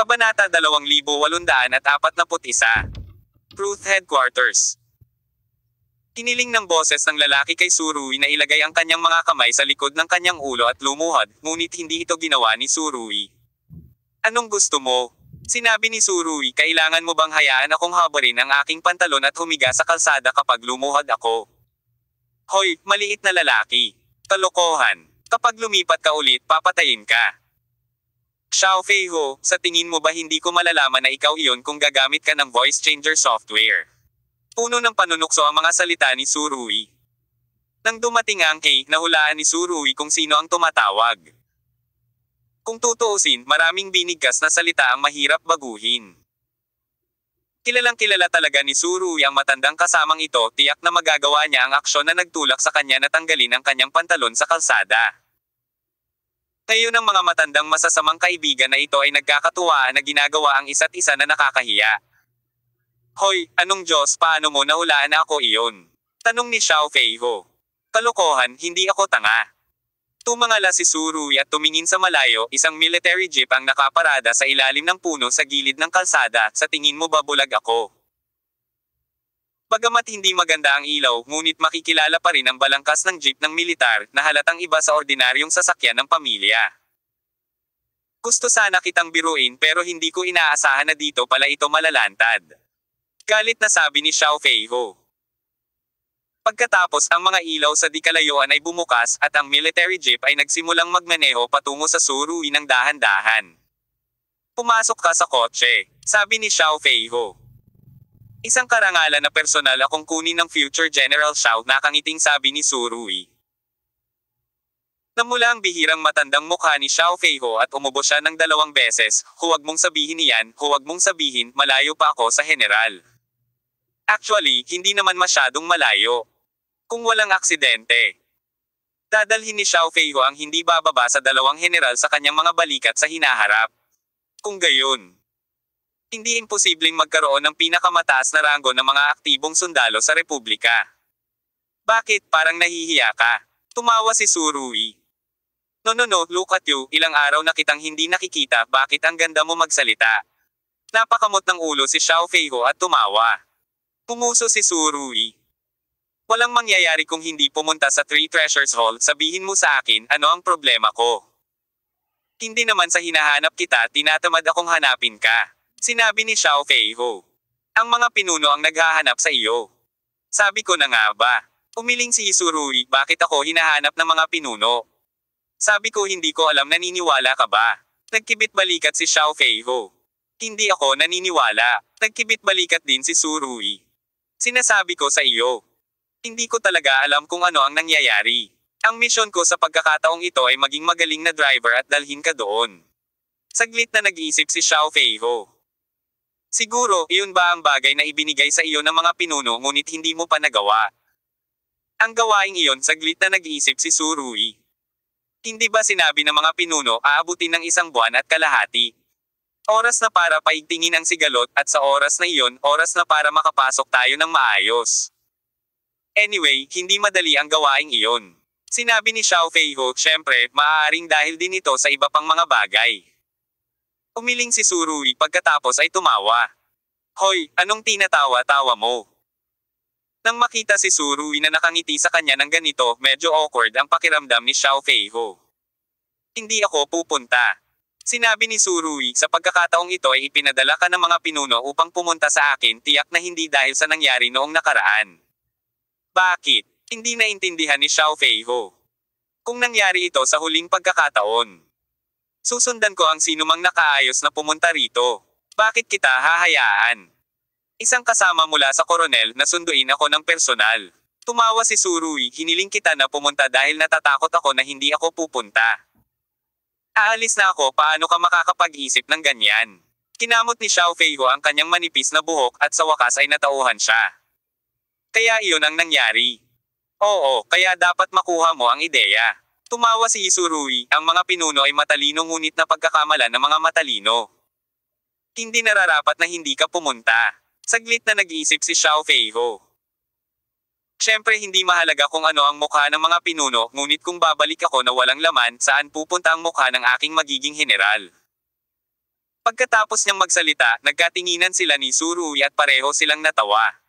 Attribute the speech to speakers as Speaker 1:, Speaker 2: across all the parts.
Speaker 1: Kabanata 2841. Truth Headquarters. Hiniling ng boses ng lalaki kay Surui na ilagay ang kanyang mga kamay sa likod ng kanyang ulo at lumuhod, ngunit hindi ito ginawa ni Surui. Anong gusto mo? Sinabi ni Surui, kailangan mo bang hayaan akong habarin ang aking pantalon at humiga sa kalsada kapag lumuhod ako? Hoy, maliit na lalaki. Kalokohan. Kapag lumipat ka ulit, papatayin ka. Xiao Feiho, sa tingin mo ba hindi ko malalaman na ikaw iyon kung gagamit ka ng voice changer software? Puno ng panunukso ang mga salita ni Surui. Nang dumating ang Kay, nahulaan ni Surui kung sino ang tumatawag. Kung tutuusin, maraming binigkas na salita ang mahirap baguhin. Kilalang kilala talaga ni Surui ang matandang kasamang ito, tiyak na magagawa niya ang aksyon na nagtulak sa kanya na tanggalin ang kanyang pantalon sa kalsada. Ngayon ang mga matandang masasamang kaibigan na ito ay nagkakatuwaan na ginagawa ang isa't isa na nakakahiya. Hoy, anong Diyos, paano mo nahulaan na ako iyon? Tanong ni Xiao Feiho. Kalokohan, hindi ako tanga. Tumangala si Surui at tumingin sa malayo, isang military jeep ang nakaparada sa ilalim ng puno sa gilid ng kalsada, sa tingin mo ba bulag ako? Bagamat hindi maganda ang ilaw, ngunit makikilala pa rin ang balangkas ng jeep ng militar, na halatang iba sa ordinaryong sasakyan ng pamilya. Gusto sana kitang biruin pero hindi ko inaasahan na dito pala ito malalantad. Galit na sabi ni Xiao Feiho. Pagkatapos ang mga ilaw sa di kalayuan ay bumukas at ang military jeep ay nagsimulang magmaneho patungo sa Surui ng dahan-dahan. Pumasok ka sa kotse, sabi ni Xiao Feiho. Isang karangalan na personal akong kunin ng future General Xiao, nakangiting sabi ni Surui. Namula ang bihirang matandang mukha ni Xiao Feiho at umubo siya ng 2 beses, huwag mong sabihin iyan, huwag mong sabihin, malayo pa ako sa general. Actually, hindi naman masyadong malayo. Kung walang aksidente. Dadalhin ni Xiao Feiho ang hindi bababa sa 2 general sa kanyang mga balikat sa hinaharap. Kung gayon, hindi imposibleng magkaroon ng pinakamataas na ranggo ng mga aktibong sundalo sa Republika. Bakit parang nahihiya ka? Tumawa si Surui. No, look at you, ilang araw na kitang hindi nakikita, bakit ang ganda mo magsalita? Napakamot ng ulo si Xiao Feiho at tumawa. Pumuso si Surui. Walang mangyayari kung hindi pumunta sa Three Treasures Hall, sabihin mo sa akin, ano ang problema ko? Hindi naman sa hinahanap kita, tinatamad akong hanapin ka. Sinabi ni Xiao Feiho. Ang mga pinuno ang naghahanap sa iyo. Sabi ko na nga ba? Umiling si Surui, bakit ako hinahanap ng mga pinuno? Sabi ko hindi ko alam, naniniwala ka ba? Nagkibit balikat si Xiao Feiho. Hindi ako naniniwala. Nagkibit balikat din si Surui. Sinasabi ko sa iyo. Hindi ko talaga alam kung ano ang nangyayari. Ang misyon ko sa pagkakataong ito ay maging magaling na driver at dalhin ka doon. Saglit na nag-iisip si Xiao Feiho. Siguro, iyon ba ang bagay na ibinigay sa iyo ng mga pinuno ngunit hindi mo pa nagawa? Ang gawaing iyon, saglit na nag-iisip si Surui. Hindi ba sinabi ng mga pinuno, aabutin ng 1 buwan at kalahati? Oras na para paigtingin ang sigalot, at sa oras na iyon, oras na para makapasok tayo ng maayos. Anyway, hindi madali ang gawaing iyon. Sinabi ni Xiao Feiho, syempre, maaaring dahil din ito sa iba pang mga bagay. Umiling si Surui pagkatapos ay tumawa. Hoy, anong tinatawa-tawa mo? Nang makita si Surui na nakangiti sa kanya ng ganito, medyo awkward ang pakiramdam ni Xiao Feiho. Hindi ako pupunta. Sinabi ni Surui, sa pagkakataong ito ay ipinadala ka ng mga pinuno upang pumunta sa akin, tiyak na hindi dahil sa nangyari noong nakaraan. Bakit? Hindi naintindihan ni Xiao Feiho. Kung nangyari ito sa huling pagkakataon, susundan ko ang sinumang nakaayos na pumunta rito. Bakit kita hahayaan? Isang kasama mula sa koronel na sunduin ako ng personal. Tumawa si Surui, hiniling kita na pumunta dahil natatakot ako na hindi ako pupunta. Aalis na ako, paano ka makakapag-isip ng ganyan? Kinamot ni Xiao Feiho ang kanyang manipis na buhok at sa wakas ay natauhan siya. Kaya iyon ang nangyari. Oo, kaya dapat makuha mo ang ideya. Tumawa si Surui, ang mga pinuno ay matalino ngunit napagkakamalan ng mga matalino. Hindi nararapat na hindi ka pumunta. Saglit na nag-iisip si Xiao Feiho. Siyempre hindi mahalaga kung ano ang mukha ng mga pinuno, ngunit kung babalik ako na walang laman, saan pupunta ang mukha ng aking magiging general? Pagkatapos niyang magsalita, nagkatinginan sila ni Surui at pareho silang natawa.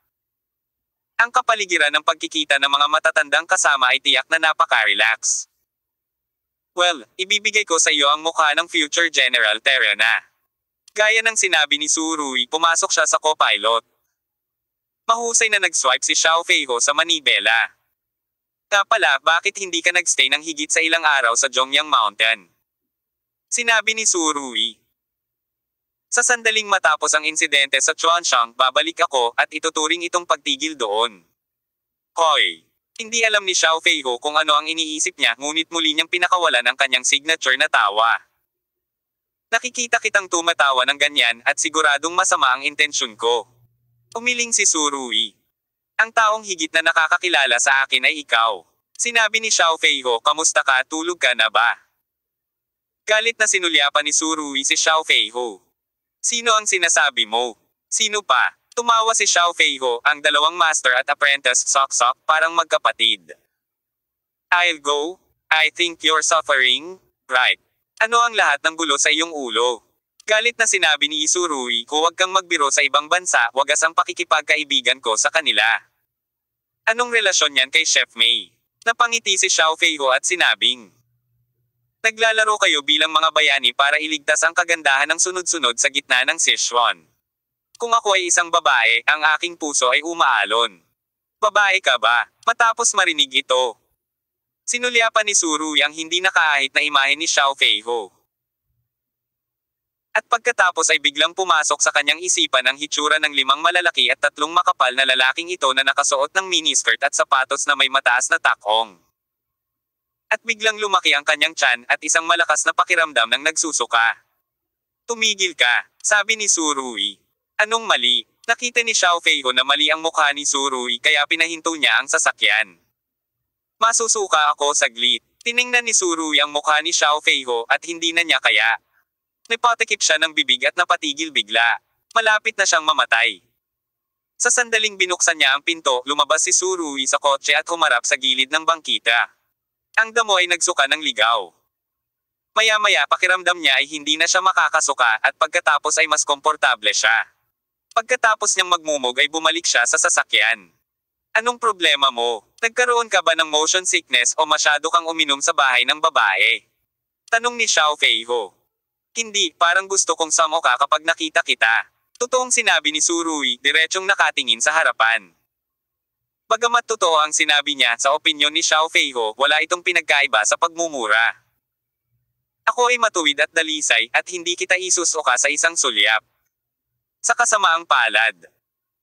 Speaker 1: Ang kapaligiran ng pagkikita ng mga matatandang kasama ay tiyak na napaka-relax. Well, ibibigay ko sa iyo ang mukha ng future General Terrana. Gaya ng sinabi ni Surui, pumasok siya sa co-pilot. Mahusay na nag-swipe si Xiao Feiho sa manibela. Kaya pala, bakit hindi ka nagstay ng higit sa ilang araw sa Zhongyang Mountain? Sinabi ni Surui. Sa sandaling matapos ang insidente sa Chuanshan, babalik ako at ituturing itong pagtigil doon. Hoy! Hindi alam ni Xiao Feiho kung ano ang iniisip niya, ngunit muli niyang pinakawalan ang kanyang signature na tawa. Nakikita kitang tumatawa ng ganyan at siguradong masama ang intensyon ko. Umiling si Surui. Ang taong higit na nakakakilala sa akin ay ikaw. Sinabi ni Xiao Feiho, kamusta ka, tulog ka na ba? Galit na sinulyapan ni Surui si Xiao Feiho. Sino ang sinasabi mo? Sino pa? Tumawa si Xiao Feiho, ang dalawang master at apprentice sok-sok parang magkapatid. I'll go. I think you're suffering, right? Ano ang lahat ng gulo sa iyong ulo? Galit na sinabi ni Surui, huwag kang magbiro sa ibang bansa, wagas ang pakikipagkaibigan ko sa kanila. Anong relasyon niyan kay Chef Mei? Napangiti si Xiao Feiho at sinabing, naglalaro kayo bilang mga bayani para iligtas ang kagandahan ng sunod-sunod sa gitna ng Sichuan. Kung ako ay isang babae, ang aking puso ay umaalon. Babae ka ba? Matapos marinig ito, sinulyapan ni Surui ang hindi nakaahit na imahe ni Xiao Feiho. At pagkatapos ay biglang pumasok sa kanyang isipan ang hitsura ng 5 malalaki at 3 makapal na lalaking ito na nakasuot ng miniskirt at sapatos na may mataas na takong. At biglang lumaki ang kanyang tiyan at isang malakas na pakiramdam ng nagsusuka. Tumigil ka, sabi ni Surui. Anong mali? Nakita ni Xiao Feiho na mali ang mukha ni Surui kaya pinahinto niya ang sasakyan. Masusuka ako saglit. Tiningnan ni Surui ang mukha ni Xiao Feiho at hindi na niya kaya. Napatikip siya ng bibig at napatigil bigla. Malapit na siyang mamatay. Sa sandaling binuksan niya ang pinto, lumabas si Surui sa kotse at humarap sa gilid ng bangkita. Ang damo ay nagsuka ng ligaw. Maya-maya pakiramdam niya ay hindi na siya makakasuka at pagkatapos ay mas komportable siya. Pagkatapos niyang magmumog ay bumalik siya sa sasakyan. Anong problema mo? Nagkaroon ka ba ng motion sickness o masyado kang uminom sa bahay ng babae? Tanong ni Xiao Feiho. Hindi, parang gusto kong samo ka kapag nakita kita. Totoong sinabi ni Surui, diretsyong nakatingin sa harapan. Bagamat totoo ang sinabi niya, sa opinyon ni Xiao Feiho, wala itong pinagkaiba sa pagmumura. Ako ay matuwid at dalisay, at hindi kita isusuka sa isang sulyap. Sa kasamaang palad.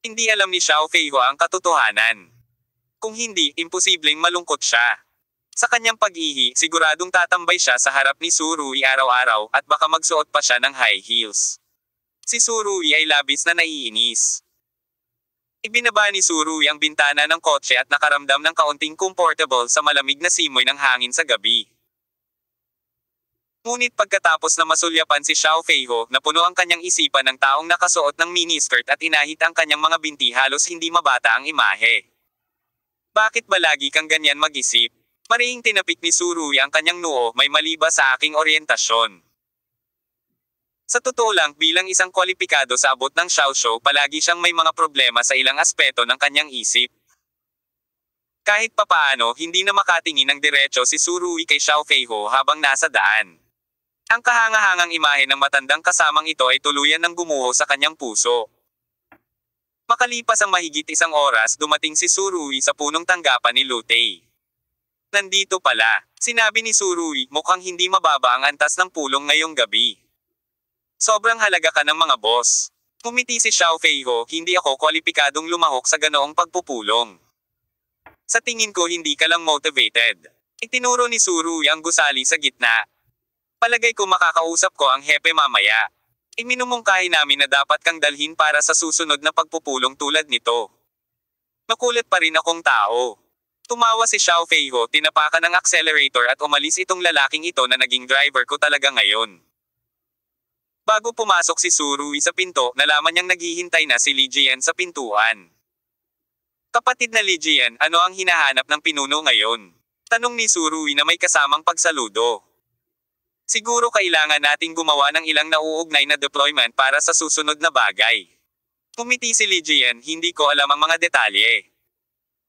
Speaker 1: Hindi alam ni Xiao Feiho ang katotohanan. Kung hindi, imposibleng malungkot siya. Sa kanyang pag-ihi, siguradong tatambay siya sa harap ni Surui araw-araw, at baka magsuot pa siya ng high heels. Si Surui ay labis na naiinis. Ibinaba ni Surui ang bintana ng kotse at nakaramdam ng kaunting comfortable sa malamig na simoy ng hangin sa gabi. Ngunit pagkatapos na masulyapan si Xiao Feiho, napuno ang kanyang isipan ng taong nakasuot ng miniskirt at inahit ang kanyang mga binti, halos hindi mabata ang imahe. Bakit ba lagi kang ganyan mag-isip? Marihing tinapik ni Surui ang kanyang noo, may mali ba sa aking oryentasyon? Sa totoo lang, bilang isang kwalipikado sa abot ng Xiaoshu, palagi siyang may mga problema sa ilang aspeto ng kanyang isip. Kahit papaano, hindi na makatingin ng diretso si Surui kay Xiao Feiho habang nasa daan. Ang kahangahangang imahe ng matandang kasamang ito ay tuluyan ng gumuho sa kanyang puso. Makalipas ang mahigit 1 oras, dumating si Surui sa punong tanggapan ni Lutei. Nandito pala, sinabi ni Surui, mukhang hindi mababa ang antas ng pulong ngayong gabi. Sobrang halaga ka ng mga boss. Pumiti si Xiao Feiho, hindi ako kwalipikadong lumahok sa ganoong pagpupulong. Sa tingin ko hindi ka lang motivated. Itinuro ni Surui ang gusali sa gitna. Palagay ko makakausap ko ang hepe mamaya. Iminumungkahi namin na dapat kang dalhin para sa susunod na pagpupulong tulad nito. Nakulat pa rin akong tao. Tumawa si Xiao Feiho, tinapakan ng accelerator at umalis itong lalaking ito na naging driver ko talaga ngayon. Bago pumasok si Surui sa pinto, nalaman niyang naghihintay na si Li Jian sa pintuan. Kapatid na Li Jian, ano ang hinahanap ng pinuno ngayon? Tanong ni Surui na may kasamang pagsaludo. Siguro kailangan nating gumawa ng ilang nauugnay na deployment para sa susunod na bagay. Pumiti si Lijian, hindi ko alam ang mga detalye.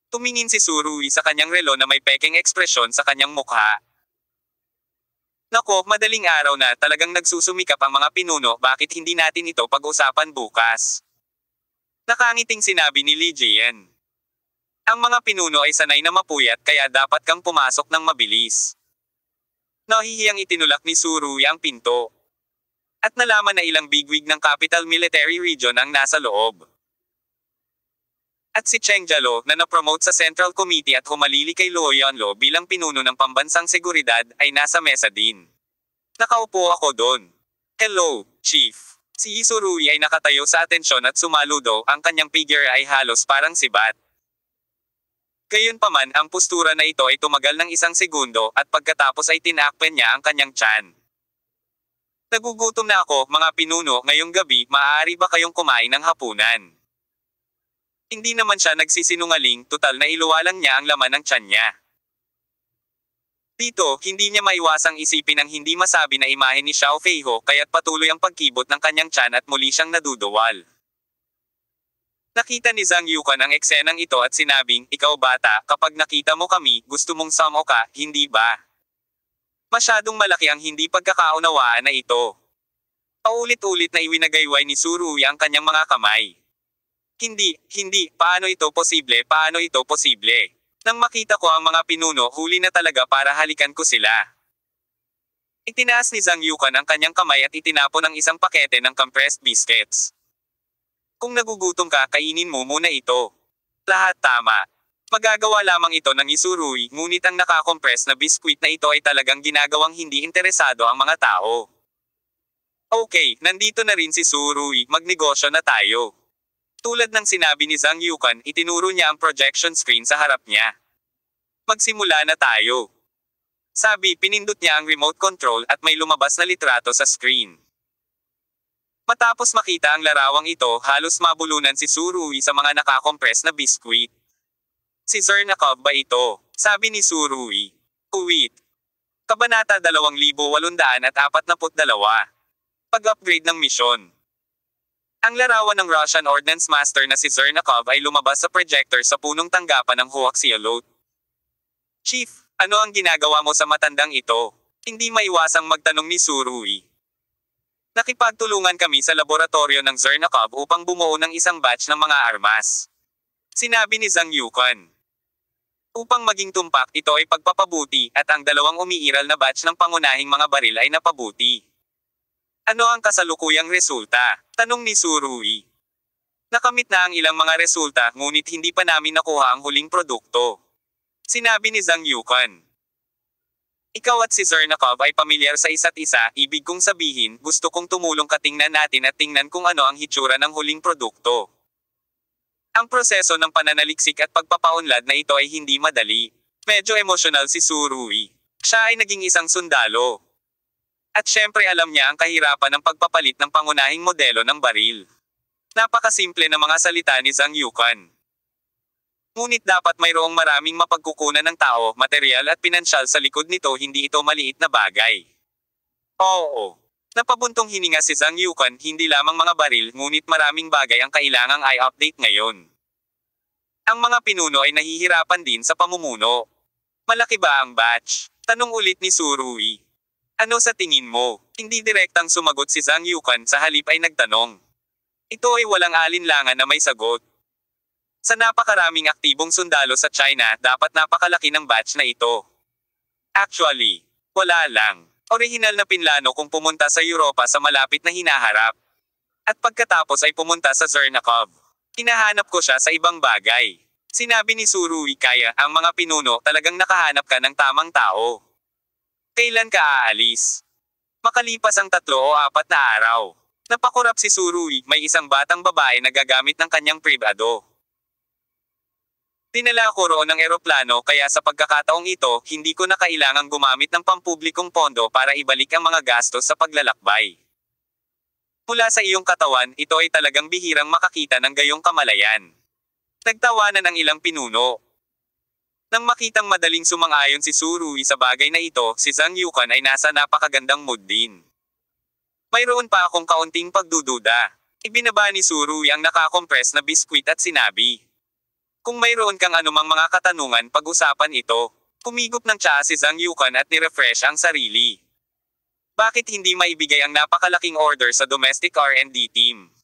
Speaker 1: Tumingin si Surui sa kanyang relo na may pekeng ekspresyon sa kanyang mukha. Nako, madaling araw na, talagang nagsusumikap ang mga pinuno, bakit hindi natin ito pag-usapan bukas? Nakangiting sinabi ni Lijian. Ang mga pinuno ay sanay na mapuyat kaya dapat kang pumasok ng mabilis. Nahihiyang itinulak ni Surui ang pinto. At nalaman na ilang bigwig ng Capital Military Region ang nasa loob. At si Cheng Jalo, na napromote sa Central Committee at humalili kay Luo Yunlo bilang pinuno ng pambansang seguridad, ay nasa mesa din. Nakaupo ako doon. Hello, Chief. Si Surui ay nakatayo sa atensyon at sumaludo, ang kanyang figure ay halos parang sibat. Gayunpaman, ang postura na ito ay tumagal ng 1 segundo at pagkatapos ay tinakpan niya ang kanyang tiyan. Nagugutom na ako, mga pinuno, ngayong gabi, maaari ba kayong kumain ng hapunan? Hindi naman siya nagsisinungaling, tutal na iluwalang niya ang laman ng tiyan niya. Dito, hindi niya maiwasang isipin ang hindi masabi na imahe ni Xiao Feiho kaya't patuloy ang pagkibot ng kanyang tiyan at muli siyang naduduwal. Nakita ni Zhang Yukan ang eksenang ito at sinabing, ikaw bata, kapag nakita mo kami, gusto mong samo ka, hindi ba? Masyadong malaki ang hindi pagkakaunawaan na ito. Paulit-ulit na iwinagayway ni Surui ang kanyang mga kamay. Hindi, paano ito posible, paano ito posible? Nang makita ko ang mga pinuno, huli na talaga para halikan ko sila. Itinaas ni Zhang Yukan ang kanyang kamay at itinapon ang isang pakete ng compressed biscuits. Kung nagugutom ka, kainin mo muna ito. Lahat tama. Magagawa lamang ito ng Surui, ngunit ang nakakompress na biskwit na ito ay talagang ginagawang hindi interesado ang mga tao. Okay, nandito na rin si Surui, magnegosyo na tayo. Tulad ng sinabi ni Zhang Yukan, itinuro niya ang projection screen sa harap niya. Magsimula na tayo. Sabi, pinindot niya ang remote control at may lumabas na litrato sa screen. Matapos makita ang larawang ito, halos mabulunan si Surui sa mga nakakompress na biskwit. Si Zernakov ba ito? Sabi ni Surui. Kuwit. Kabanata 2842. Pag-upgrade ng misyon. Ang larawan ng Russian Ordnance Master na si Zernakov ay lumabas sa projector sa punong tanggapan ng Huaxialot. Chief, ano ang ginagawa mo sa matandang ito? Hindi maiwasang magtanong ni Surui. Nakipagtulungan kami sa laboratorio ng Zernakov upang bumuo ng isang batch ng mga armas. Sinabi ni Zhang Yukan. Upang maging tumpak, ito ay pagpapabuti, at ang dalawang umiiral na batch ng pangunahing mga baril ay napabuti. Ano ang kasalukuyang resulta? Tanong ni Surui. Nakamit na ang ilang mga resulta, ngunit hindi pa namin nakuha ang huling produkto. Sinabi ni Zhang Yukan. Ikaw at si Zernakov ay pamilyar sa isa't isa, ibig kong sabihin, gusto kong tumulong ka, tingnan natin at tingnan kung ano ang hitsura ng huling produkto. Ang proseso ng pananaliksik at pagpapaunlad na ito ay hindi madali. Medyo emosyonal si Surui. Siya ay naging isang sundalo. At syempre alam niya ang kahirapan ng pagpapalit ng pangunahing modelo ng baril. Napakasimple na mga salita ni Zhang Yukan. Ngunit dapat mayroong maraming mapagkukunan ng tao, material at pinansyal sa likod nito, hindi ito maliit na bagay. Oo. Napabuntong hininga si Zhang Yukan, hindi lamang mga baril, ngunit maraming bagay ang kailangang i-update ngayon. Ang mga pinuno ay nahihirapan din sa pamumuno. Malaki ba ang batch? Tanong ulit ni Surui. Ano sa tingin mo? Hindi direktang sumagot si Zhang Yukan, sa halip ay nagtanong. Ito ay walang alinlangan na may sagot. Sa napakaraming aktibong sundalo sa China, dapat napakalaki ng batch na ito. Actually, wala lang. Orihinal na pinlano kung pumunta sa Europa sa malapit na hinaharap. At pagkatapos ay pumunta sa Zernakov. Hinahanap ko siya sa ibang bagay. Sinabi ni Surui, kaya, ang mga pinuno, talagang nakahanap ka ng tamang tao. Kailan ka aalis? Makalipas ang 3 o 4 na araw. Napakurap si Surui, may isang batang babae na gagamit ng kanyang pribado. Dinala ko roon ng eroplano, kaya sa pagkakataong ito, hindi ko na kailangang gumamit ng pampublikong pondo para ibalik ang mga gastos sa paglalakbay. Mula sa iyong katawan, ito ay talagang bihirang makakita ng gayong kamalayan. Nagtawanan ang ilang pinuno. Nang makitang madaling sumang-ayon si Surui sa bagay na ito, si Zhang Yukan ay nasa napakagandang mood din. Mayroon pa akong kaunting pagdududa. Ibinaba ni Surui ang nakakompress na biskwit at sinabi, kung mayroon kang anumang mga katanungan pag-usapan ito. Pumigop ng tsaa si Zhang Yukan at nirefresh ang sarili. Bakit hindi maibigay ang napakalaking order sa domestic R&D team?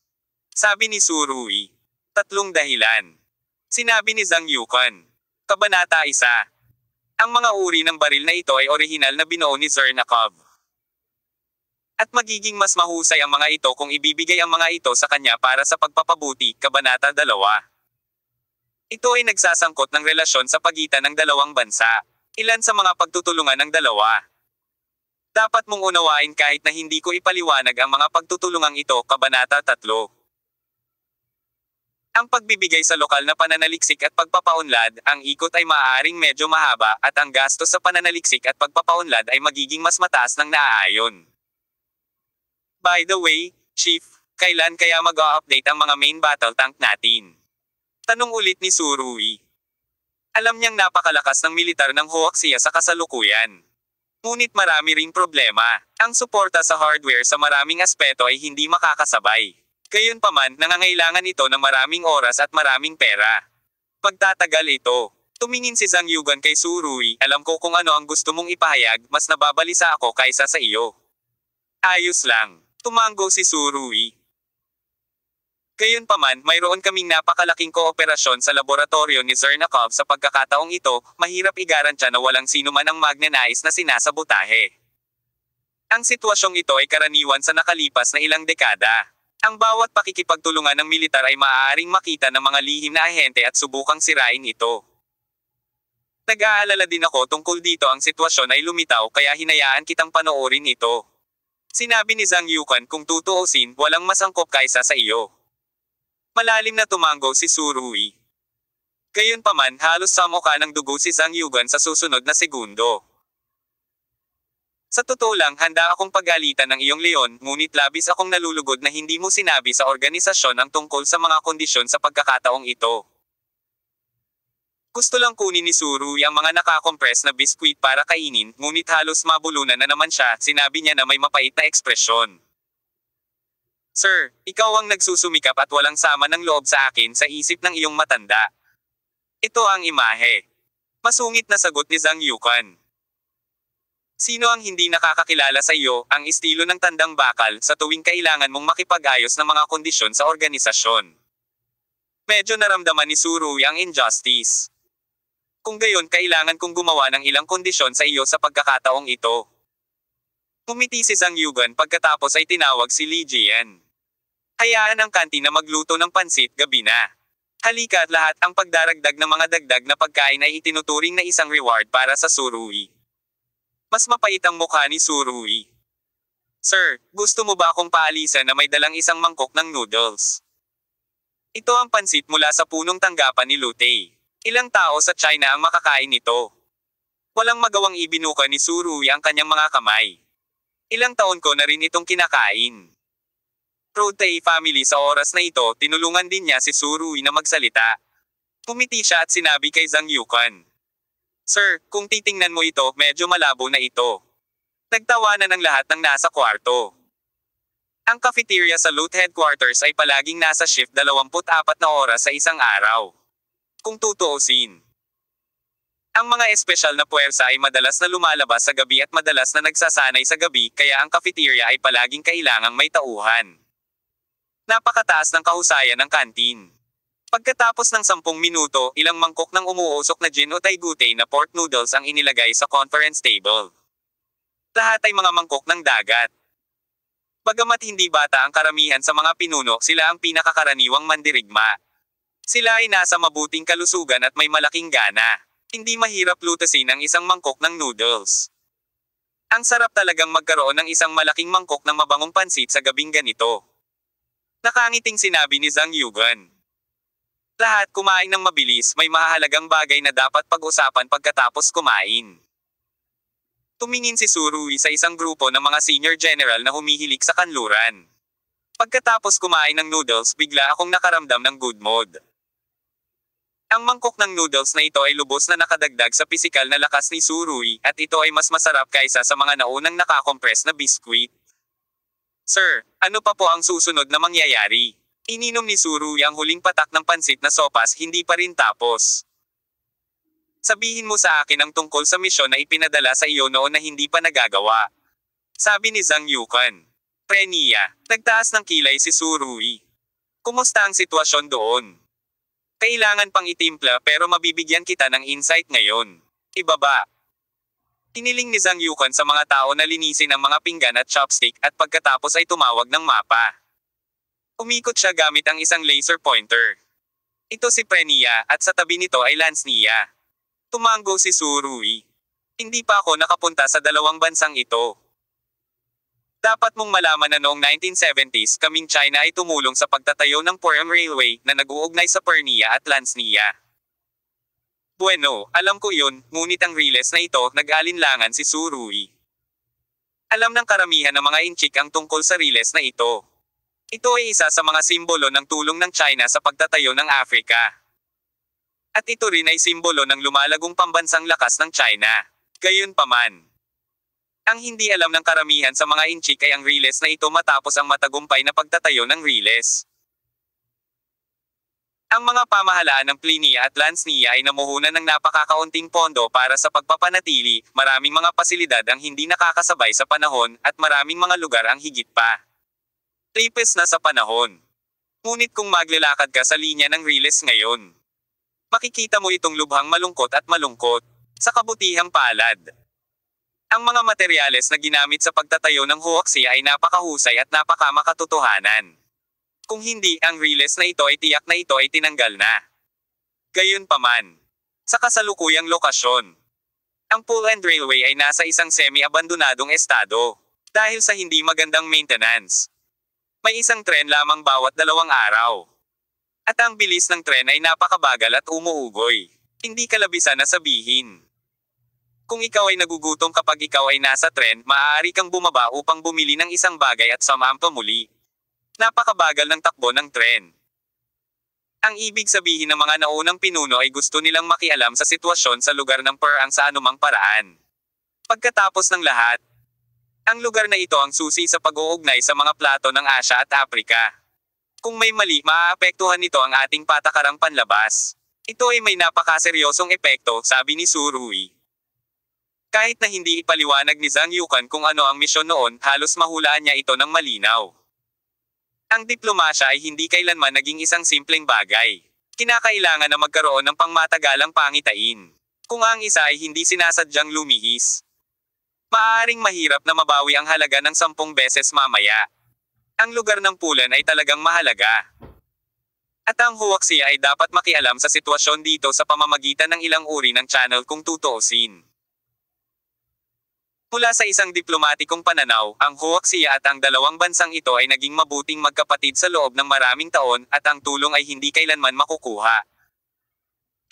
Speaker 1: Sabi ni Surui. 3 dahilan. Sinabi ni Zhang Yukan. Kabanata 1. Ang mga uri ng baril na ito ay orihinal na binuo ni Zernakov. At magiging mas mahusay ang mga ito kung ibibigay ang mga ito sa kanya para sa pagpapabuti. Kabanata 2. Ito ay nagsasangkot ng relasyon sa pagitan ng dalawang bansa. Ilan sa mga pagtutulungan ng dalawa. Dapat mong unawain kahit na hindi ko ipaliwanag ang mga pagtutulungang ito. Kabanata 3. Ang pagbibigay sa lokal na pananaliksik at pagpapaunlad, ang ikot ay maaaring medyo mahaba at ang gastos sa pananaliksik at pagpapaunlad ay magiging mas mataas ng naaayon. By the way, Chief, kailan kaya mag-update ang mga main battle tank natin? Tanong ulit ni Surui. Alam niyang napakalakas ng militar ng Huaxia sa kasalukuyan. Ngunit marami ring problema. Ang suporta sa hardware sa maraming aspeto ay hindi makakasabay. Gayunpaman, nangangailangan ito ng maraming oras at maraming pera. Pagtatagal ito. Tumingin si Zhang Yukan kay Surui, alam ko kung ano ang gusto mong ipahayag, mas nababalisa ako kaysa sa iyo. Ayos lang. Tumango si Surui. Gayunpaman, mayroon kaming napakalaking kooperasyon sa laboratorio ni Zernakov sa pagkakataong ito, mahirap igarantya na walang sino man ang magnanais na sinasabotahe. Ang sitwasyong ito ay karaniwan sa nakalipas na ilang dekada. Ang bawat pakikipagtulungan ng militar ay maaaring makita ng mga lihim na ahente at subukang sirain ito. Nag-aalala din ako tungkol dito, ang sitwasyon ay lumitaw kaya hinayaan kitang panoorin ito. Sinabi ni Zhang Yukan, kung tutuusin, walang mas angkop kaysa sa iyo. Malalim na tumango si Surui. Gayunpaman, halos samuka ng dugo si Zhang Yukan sa susunod na segundo. Sa totoo lang, handa akong pagalitan ng iyong leon, ngunit labis akong nalulugod na hindi mo sinabi sa organisasyon ang tungkol sa mga kondisyon sa pagkakataong ito. Gusto lang kunin ni Surui ang mga nakakompress na biskwit para kainin, ngunit halos mabulunan na naman siya, sinabi niya na may mapait na ekspresyon. Sir, ikaw ang nagsusumikap at walang sama ng loob sa akin sa isip ng iyong matanda. Ito ang imahe. Masungit na sagot ni Zhang Yukan. Sino ang hindi nakakakilala sa iyo, ang estilo ng tandang bakal sa tuwing kailangan mong makipag-ayos ng mga kondisyon sa organisasyon? Medyo naramdaman ni Surui ang injustice. Kung gayon, kailangan kong gumawa ng ilang kondisyon sa iyo sa pagkakataong ito. Ngumiti si Zhang Yukan pagkatapos ay tinawag si Li Jian. Hayaan ang kantin na magluto ng pansit gabi na. Halika at lahat, ang pagdaragdag ng mga dagdag na pagkain ay itinuturing na isang reward para sa Surui. Mas mapait ang mukha ni Surui. Sir, gusto mo ba akong paalisan na may dalang isang mangkok ng noodles? Ito ang pansit mula sa punong tanggapan ni Lutei. Ilang tao sa China ang makakain nito? Walang magawang ibinuka ni Surui ang kanyang mga kamay. Ilang taon ko na rin itong kinakain. Lutei family sa oras na ito, tinulungan din niya si Surui na magsalita. Kumiti siya at sinabi kay Zhang Yukan. Sir, kung titingnan mo ito, medyo malabo na ito. Nagtawanan ng lahat ng nasa kwarto. Ang cafeteria sa Loot Headquarters ay palaging nasa shift 24 na oras sa isang araw. Kung tutuusin. Ang mga espesyal na puwersa ay madalas na lumalabas sa gabi at madalas na nagsasanay sa gabi, kaya ang cafeteria ay palaging kailangang may tauhan. Napakataas ng kahusayan ng kantin. Pagkatapos ng 10 minuto, ilang mangkok ng umuusok na gin o taigutay na pork noodles ang inilagay sa conference table. Lahat ay mga mangkok ng dagat. Bagamat hindi bata ang karamihan sa mga pinuno, sila ang pinakakaraniwang mandirigma. Sila ay nasa mabuting kalusugan at may malaking gana. Hindi mahirap lutasin ang isang mangkok ng noodles. Ang sarap talagang magkaroon ng isang malaking mangkok ng mabangong pansit sa gabing ganito. Nakangiting sinabi ni Zhang Yukan. Lahat kumain ng mabilis, may mahalagang bagay na dapat pag-usapan pagkatapos kumain. Tumingin si Surui sa isang grupo ng mga senior general na humihilik sa kanluran. Pagkatapos kumain ng noodles, bigla akong nakaramdam ng good mood. Ang mangkok ng noodles na ito ay lubos na nakadagdag sa pisikal na lakas ni Surui, at ito ay mas masarap kaysa sa mga naunang nakakompress na biskwit. Sir, ano pa po ang susunod na mangyayari? Ininom ni Surui ang huling patak ng pansit na sopas, hindi pa rin tapos. Sabihin mo sa akin ang tungkol sa misyon na ipinadala sa iyo noon na hindi pa nagagawa. Sabi ni Zhang Yukan. Prenia, nagtaas ng kilay si Surui. Kumusta ang sitwasyon doon? Kailangan pang itimpla pero mabibigyan kita ng insight ngayon. Ibaba. Hiniling ni Zhang Yukan sa mga tao na linisin ang mga pinggan at chopstick at pagkatapos ay tumawag ng mapa. Umikot siya gamit ang isang laser pointer. Ito si Prenia at sa tabi nito ay Lansnia. Tumango si Surui. Hindi pa ako nakapunta sa dalawang bansang ito. Dapat mong malaman na noong 1970s kaming China ay tumulong sa pagtatayo ng Purim Railway na nag-uugnay sa Pernia at Lansnia. Bueno, alam ko yun, ngunit ang riles na ito nag-alinlangan si Surui. Alam ng karamihan ng mga inchik ang tungkol sa riles na ito. Ito ay isa sa mga simbolo ng tulong ng China sa pagtatayo ng Afrika. At ito rin ay simbolo ng lumalagong pambansang lakas ng China. Gayunpaman, ang hindi alam ng karamihan sa mga inchik ay ang riles na ito matapos ang matagumpay na pagtatayo ng riles. Ang mga pamahalaan ng Plinia at Lansnia ay namuhunan ng napakakaunting pondo para sa pagpapanatili, maraming mga pasilidad ang hindi nakakasabay sa panahon, at maraming mga lugar ang higit pa. Tipes na sa panahon. Ngunit kung maglalakad ka sa linya ng riles ngayon, makikita mo itong lubhang malungkot at malungkot, sa kabutihang palad. Ang mga materyales na ginamit sa pagtatayo ng huaxia ay napakahusay at napakamakatotohanan. Kung hindi, ang riles na ito ay tiyak na ito ay tinanggal na. Gayunpaman, sa kasalukuyang lokasyon, ang Pull and Railway ay nasa isang semi-abandonadong estado, dahil sa hindi magandang maintenance. May isang tren lamang bawat 2 araw. At ang bilis ng tren ay napakabagal at umuugoy. Hindi kalabisan na sabihin. Kung ikaw ay nagugutom kapag ikaw ay nasa tren, maaari kang bumaba upang bumili ng isang bagay at samahan pa muli. Napakabagal ng takbo ng tren. Ang ibig sabihin ng mga naunang pinuno ay gusto nilang makialam sa sitwasyon sa lugar ng Perang sa anumang paraan. Pagkatapos ng lahat, ang lugar na ito ang susi sa pag-uugnay sa mga plato ng Asya at Aprika. Kung may mali, maaapektuhan nito ang ating patakarang panlabas. Ito ay may napakaseryosong epekto, sabi ni Surui. Kahit na hindi ipaliwanag ni Zhang Yukan kung ano ang misyon noon, halos mahulaan niya ito ng malinaw. Ang diplomasya ay hindi kailanman naging isang simpleng bagay. Kinakailangan na magkaroon ng pangmatagalang pangitain. Kung ang isa ay hindi sinasadyang lumihis, maaaring mahirap na mabawi ang halaga ng 10 beses mamaya. Ang lugar ng pulan ay talagang mahalaga. At ang huaxia ay dapat makialam sa sitwasyon dito sa pamamagitan ng ilang uri ng channel kung tutuusin. Mula sa isang diplomatikong pananaw, ang huaxia at ang dalawang bansang ito ay naging mabuting magkapatid sa loob ng maraming taon, at ang tulong ay hindi kailanman makukuha.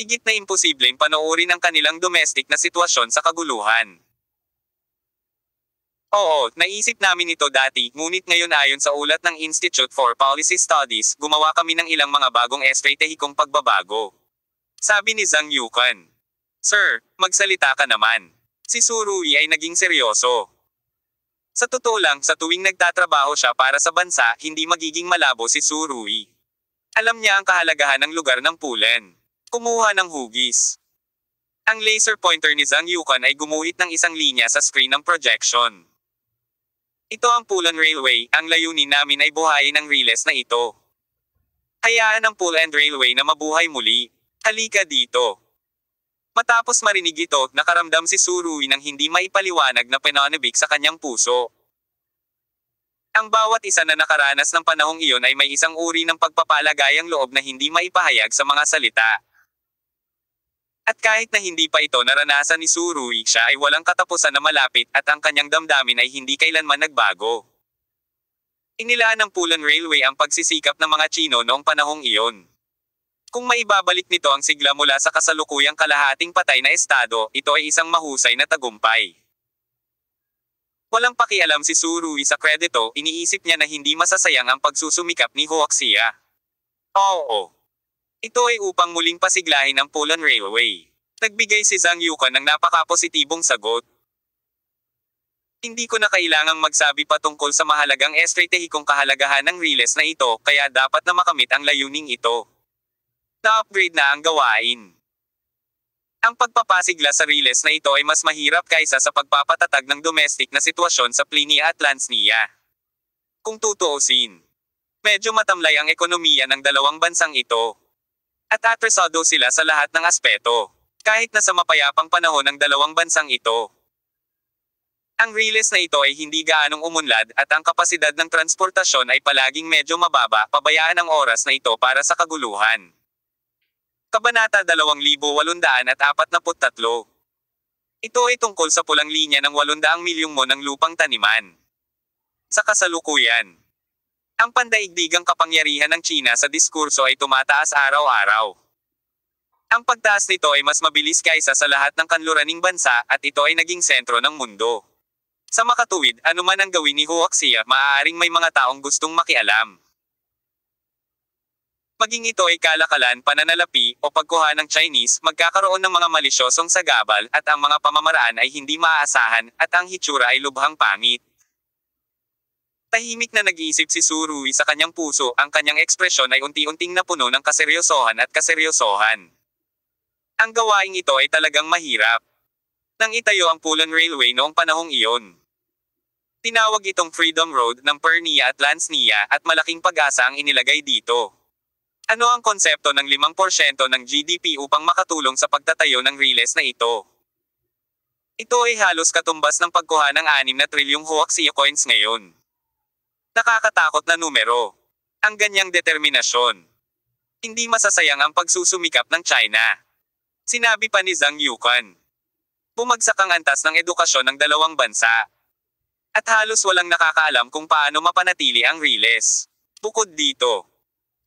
Speaker 1: Higit na imposibleng panoorin ang kanilang domestic na sitwasyon sa kaguluhan. Oo, naisip namin ito dati, ngunit ngayon ayon sa ulat ng Institute for Policy Studies, gumawa kami ng ilang mga bagong estratehikong pagbabago. Sabi ni Zhang Yukan. Sir, magsalita ka naman. Si Surui ay naging seryoso. Sa totoo lang, sa tuwing nagtatrabaho siya para sa bansa, hindi magiging malabo si Surui. Alam niya ang kahalagahan ng lugar ng pulen. Kumuha ng hugis. Ang laser pointer ni Zhang Yukan ay gumuhit ng isang linya sa screen ng projection. Ito ang Pulan Railway, ang layunin namin ay buhayin ang riles na ito. Hayaan ang Pull and Railway na mabuhay muli. Halika dito. Matapos marinig ito, nakaramdam si Surui ng hindi maipaliwanag na pananabik sa kanyang puso. Ang bawat isa na nakaranas ng panahong iyon ay may isang uri ng pagpapalagayang loob na hindi maipahayag sa mga salita. At kahit na hindi pa ito naranasan ni Surui, siya ay walang katapusan na malapit, at ang kanyang damdamin ay hindi kailanman nagbago. Inilaan ng Pulan Railway ang pagsisikap ng mga Chino noong panahong iyon. Kung maibabalik nito ang sigla mula sa kasalukuyang kalahating patay na estado, ito ay isang mahusay na tagumpay. Walang pakialam si Surui sa kredito, iniisip niya na hindi masasayang ang pagsusumikap ni huaxia. Oo. Ito ay upang muling pasiglahin ang Poland Railway. Nagbigay si Zhang Yukan ng napakapositibong sagot. Hindi ko na kailangang magsabi pa tungkol sa mahalagang estratehikong kahalagahan ng Riles na ito, kaya dapat na makamit ang layuning ito. Na-upgrade na ang gawain. Ang pagpapasigla sa Riles na ito ay mas mahirap kaysa sa pagpapatatag ng domestic na sitwasyon sa Plinia at Lansnia. Kung tutuusin, medyo matamlay ang ekonomiya ng dalawang bansang ito. At atresado sila sa lahat ng aspeto, kahit na sa mapayapang panahon ng dalawang bansang ito. Ang Riles na ito ay hindi gaanong umunlad at ang kapasidad ng transportasyon ay palaging medyo mababa, pabayaan ang oras na ito para sa kaguluhan. Kabanata 2843. Ito ay tungkol sa pulang linya ng 800 milyong mo ng lupang taniman. Sa kasalukuyan, ang pandaigdigang kapangyarihan ng China sa diskurso ay tumataas araw-araw. Ang pagtaas nito ay mas mabilis kaysa sa lahat ng kanluraning bansa at ito ay naging sentro ng mundo. Sa makatuwid, anuman ang gawin ni Huaxia, maaaring may mga taong gustong makialam. Maging ito ay kalakalan, pananalapi, o pagkuha ng Chinese, magkakaroon ng mga malisyosong sagabal at ang mga pamamaraan ay hindi maaasahan at ang hitsura ay lubhang pangit. Tahimik na nag-iisip si Su Rui sa kanyang puso, ang kanyang ekspresyon ay unti-unting napuno ng kaseryosohan at kaseryosohan. Ang gawaing ito ay talagang mahirap. Nang itayo ang Poland Railway noong panahong iyon, tinawag itong Freedom Road ng Pernia at Lansnia at malaking pag-asa ang inilagay dito. Ano ang konsepto ng 5% ng GDP upang makatulong sa pagtatayo ng Riles na ito? Ito ay halos katumbas ng pagkuha ng 6 na trilyong Huaxia coins ngayon. Nakakatakot na numero. Ang ganyang determinasyon. Hindi masasayang ang pagsusumikap ng China. Sinabi pa ni Zhang Yukan. Bumagsak ang antas ng edukasyon ng dalawang bansa. At halos walang nakakaalam kung paano mapanatili ang Riles. Bukod dito,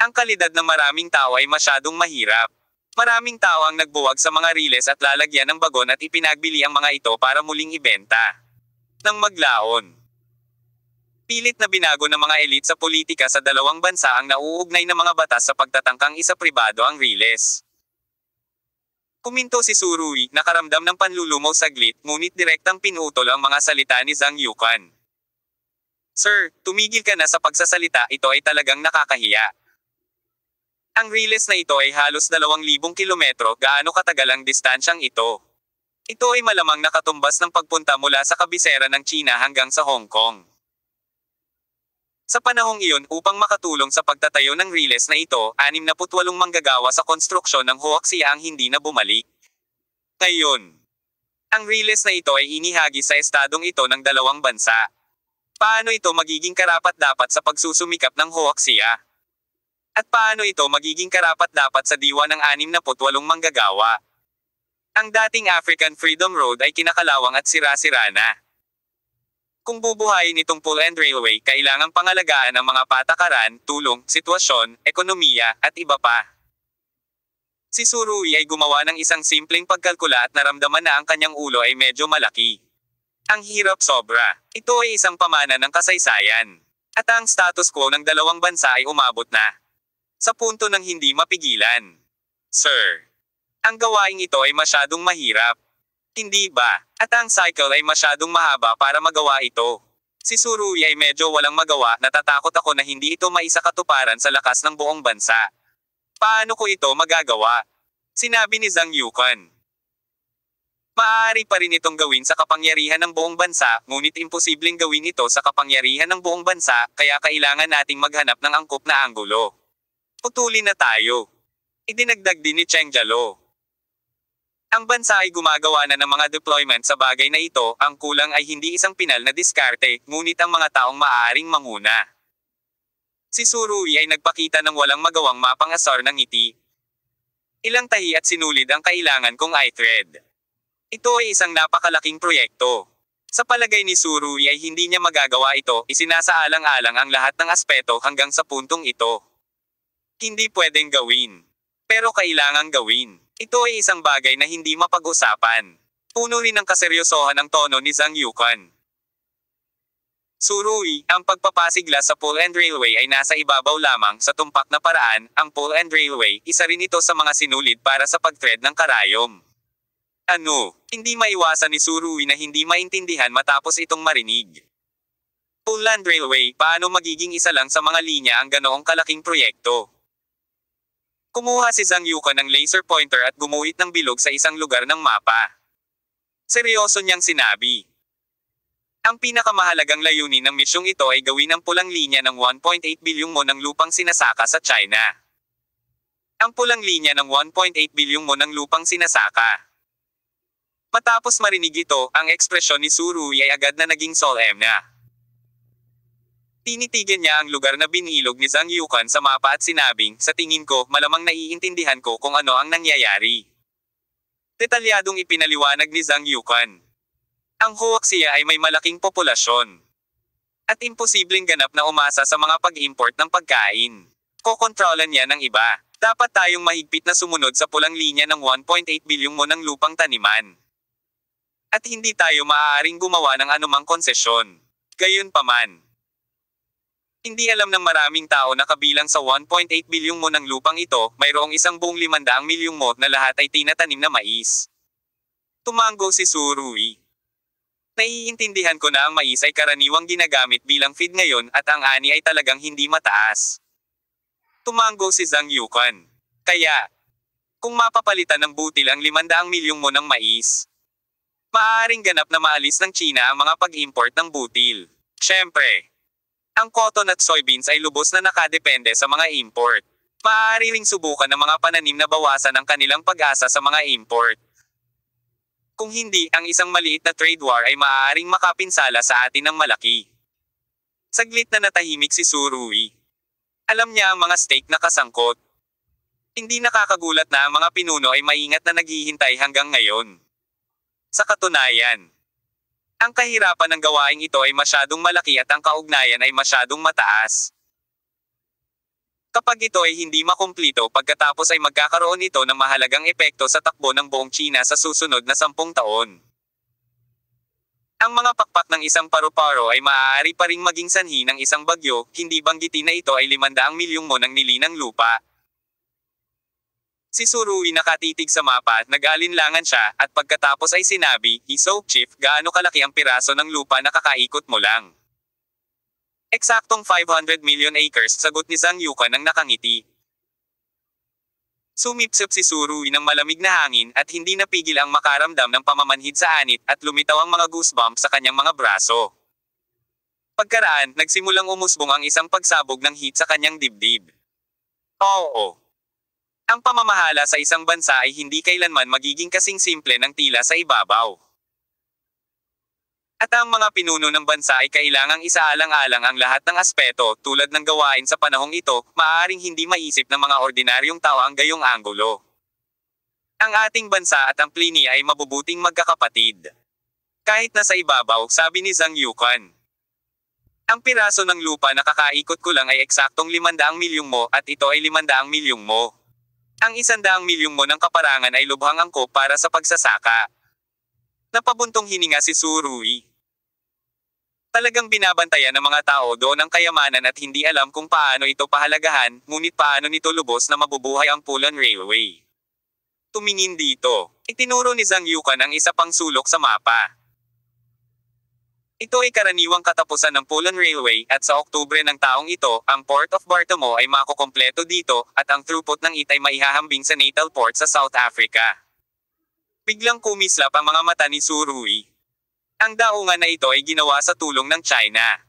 Speaker 1: ang kalidad ng maraming tao ay masyadong mahirap. Maraming tao ang nagbuwag sa mga Riles at lalagyan ng bagon at ipinagbili ang mga ito para muling ibenta. Nang maglaon, pilit na binago ng mga elite sa politika sa dalawang bansa ang nauugnay na mga batas sa pagtatangkang isa pribado ang Riles. Kuminto si Su Rui, nakaramdam ng panlulumaw saglit, ngunit direktang pinutol ang mga salita ni Zhang Yukan. Sir, tumigil ka na sa pagsasalita, ito ay talagang nakakahiya. Ang Riles na ito ay halos 2,000 kilometro, gaano katagal ang distansyang ito? Ito ay malamang nakatumbas ng pagpunta mula sa kabisera ng China hanggang sa Hong Kong. Sa panahong iyon, upang makatulong sa pagtatayo ng Riles na ito, 68 manggagawa sa konstruksyon ng Huaxia ang hindi na bumalik. Ngayon, ang Riles na ito ay inihagi sa estadong ito ng dalawang bansa. Paano ito magiging karapat-dapat sa pagsusumikap ng Huaxia? At paano ito magiging karapat-dapat sa diwa ng 68 manggagawa? Ang dating African Freedom Road ay kinakalawang at sira-sira na. Kung bubuhayin itong Poland Railway, kailangang pangalagaan ang mga patakaran, tulong, sitwasyon, ekonomiya, at iba pa. Si Su Rui ay gumawa ng isang simpleng pagkalkula at naramdaman na ang kanyang ulo ay medyo malaki. Ang hirap sobra. Ito ay isang pamana ng kasaysayan. At ang status quo ng dalawang bansa ay umabot na sa punto ng hindi mapigilan. Sir, ang gawaing ito ay masyadong mahirap. Hindi ba? At ang cycle ay masyadong mahaba para magawa ito. Si Su Rui ay medyo walang magawa, natatakot ako na hindi ito maisakatuparan sa lakas ng buong bansa. Paano ko ito magagawa? Sinabi ni Zhang Yukan. Maaari pa rin itong gawin sa kapangyarihan ng buong bansa, ngunit imposibleng gawin ito sa kapangyarihan ng buong bansa, kaya kailangan nating maghanap ng angkop na anggulo. Putulin na tayo. Idinagdag din ni Cheng Jalo. Ang bansa ay gumagawa na ng mga deployment sa bagay na ito, ang kulang ay hindi isang pinal na diskarte, ngunit ang mga taong maaaring manguna. Si Su Rui ay nagpakita ng walang magawang mapangasar ng ngiti. Ilang tahi at sinulid ang kailangan kong i-thread. Ito ay isang napakalaking proyekto. Sa palagay ni Su Rui ay hindi niya magagawa ito, isinasaalang-alang ang lahat ng aspeto hanggang sa puntong ito. Hindi pwedeng gawin. Pero kailangang gawin. Ito ay isang bagay na hindi mapag-usapan. Puno rin ng kaseryosohan ang tono ni Zhang Yukan. Surui, ang pagpapasigla sa pole and railway ay nasa ibabaw lamang sa tumpak na paraan. Ang pole and railway, isa rin ito sa mga sinulid para sa pagtread ng karayom. Ano? Hindi maiwasan ni Surui na hindi maintindihan matapos itong marinig. Pole and railway, paano magiging isa lang sa mga linya ang ganoong kalaking proyekto? Kumuha si Zhang Yukan ng laser pointer at gumuhit ng bilog sa isang lugar ng mapa. Seryoso niyang sinabi. Ang pinakamahalagang layunin ng misyong ito ay gawin ang pulang linya ng 1.8 bilyong mo ng lupang sinasaka sa China. Ang pulang linya ng 1.8 bilyong mo ng lupang sinasaka. Matapos marinig ito, ang ekspresyon ni Surui ay agad na naging solemn na. Tinitigan niya ang lugar na binilog ni Zhang Yukan sa mapa at sinabing, sa tingin ko, malamang naiintindihan ko kung ano ang nangyayari. Detalyadong ipinaliwanag ni Zhang Yukan. Ang Huaxia ay may malaking populasyon. At imposibleng ganap na umasa sa mga pag-import ng pagkain. Kokontrolan niya ng iba. Dapat tayong mahigpit na sumunod sa pulang linya ng 1.8 bilyong mo ng lupang taniman. At hindi tayo maaaring gumawa ng anumang konsesyon. Gayunpaman. Hindi alam ng maraming tao na kabilang sa 1.8 bilyong mo ng lupang ito, mayroong 1,500 milyong mo na lahat ay tinatanim na mais. Tumango si Surui. Naiintindihan ko na ang mais ay karaniwang ginagamit bilang feed ngayon at ang ani ay talagang hindi mataas. Tumango si Zhang Yukan. Kaya, kung mapapalitan ng butil ang 500 milyong mo ng mais, maaaring ganap na maalis ng China ang mga pag-import ng butil. Siyempre, ang cotton at soybeans ay lubos na nakadepende sa mga import. Maaari ring subukan ng mga pananim na bawasan ang kanilang pag-asa sa mga import. Kung hindi, ang isang maliit na trade war ay maaaring makapinsala sa atin ng malaki. Saglit na natahimik si Surui. Alam niya ang mga stake na kasangkot. Hindi nakakagulat na ang mga pinuno ay maingat na naghihintay hanggang ngayon. Sa katunayan, ang kahirapan ng gawaing ito ay masyadong malaki at ang kaugnayan ay masyadong mataas. Kapag ito ay hindi makumplito pagkatapos ay magkakaroon ito ng mahalagang epekto sa takbo ng buong China sa susunod na 10 taon. Ang mga pakpak ng isang paru-paro ay maaari pa ring maging sanhi ng isang bagyo, hindi banggitin na ito ay 500 milyong mo ng nilinang lupa. Si Surui nakatitig sa mapa at nag-alinlangan siya, at pagkatapos ay sinabi, "So, Chief, gaano kalaki ang piraso ng lupa na kakaikot mo lang?" Eksaktong 500 million acres, sagot ni Zhang Yukan nang nakangiti. Sumipsip si Surui ng malamig na hangin at hindi napigil ang makaramdam ng pamamanhid sa anit at lumitaw ang mga goosebumps sa kanyang mga braso. Pagkaraan, nagsimulang umusbong ang isang pagsabog ng heat sa kanyang dibdib. Oo. Ang pamamahala sa isang bansa ay hindi kailanman magiging kasing simple ng tila sa ibabaw. At ang mga pinuno ng bansa ay kailangang isaalang-alang ang lahat ng aspeto tulad ng gawain sa panahong ito, maaaring hindi maisip ng mga ordinaryong tao ang gayong anggulo. Ang ating bansa at ang Pliny ay mabubuting magkakapatid. Kahit nasa ibabaw, sabi ni Zhang Yukan. Ang piraso ng lupa na kakaikot ko lang ay eksaktong 500 milyong mo at ito ay 500 milyong mo. Ang 100 milyong mo ng kaparangan ay lubhang angkop para sa pagsasaka. Napabuntong hininga si Surui. Talagang binabantayan ng mga tao doon ang kayamanan at hindi alam kung paano ito pahalagahan, ngunit paano nito lubos na mabubuhay ang Pulan Railway. Tumingin dito. Itinuro ni Zhang Yukan ang isa pang sulok sa mapa. Ito ay karaniwang katapusan ng Pulan Railway at sa Oktubre ng taong ito, ang Port of Bartamo ay makukompleto dito at ang throughput ng it ay maihahambing sa Natal Port sa South Africa. Biglang kumislap ang mga mata ni Surui. Ang daungan na ito ay ginawa sa tulong ng China.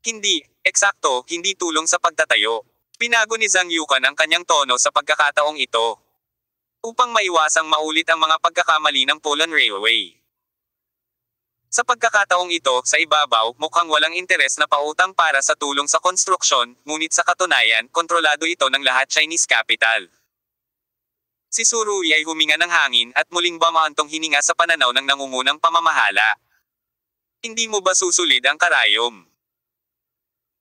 Speaker 1: Hindi, eksakto, hindi tulong sa pagtatayo. Pinago ni Zhang Yukan ang kanyang tono sa pagkakataong ito. Upang maiwasang maulit ang mga pagkakamali ng Pulan Railway. Sa pagkakataong ito, sa ibabaw, mukhang walang interes na pautang para sa tulong sa konstruksyon, ngunit sa katunayan, kontrolado ito ng lahat Chinese capital. Si Surui ay huminga ng hangin at muling bumaantong hininga sa pananaw ng nangungunang pamamahala. Hindi mo ba susulid ang karayom?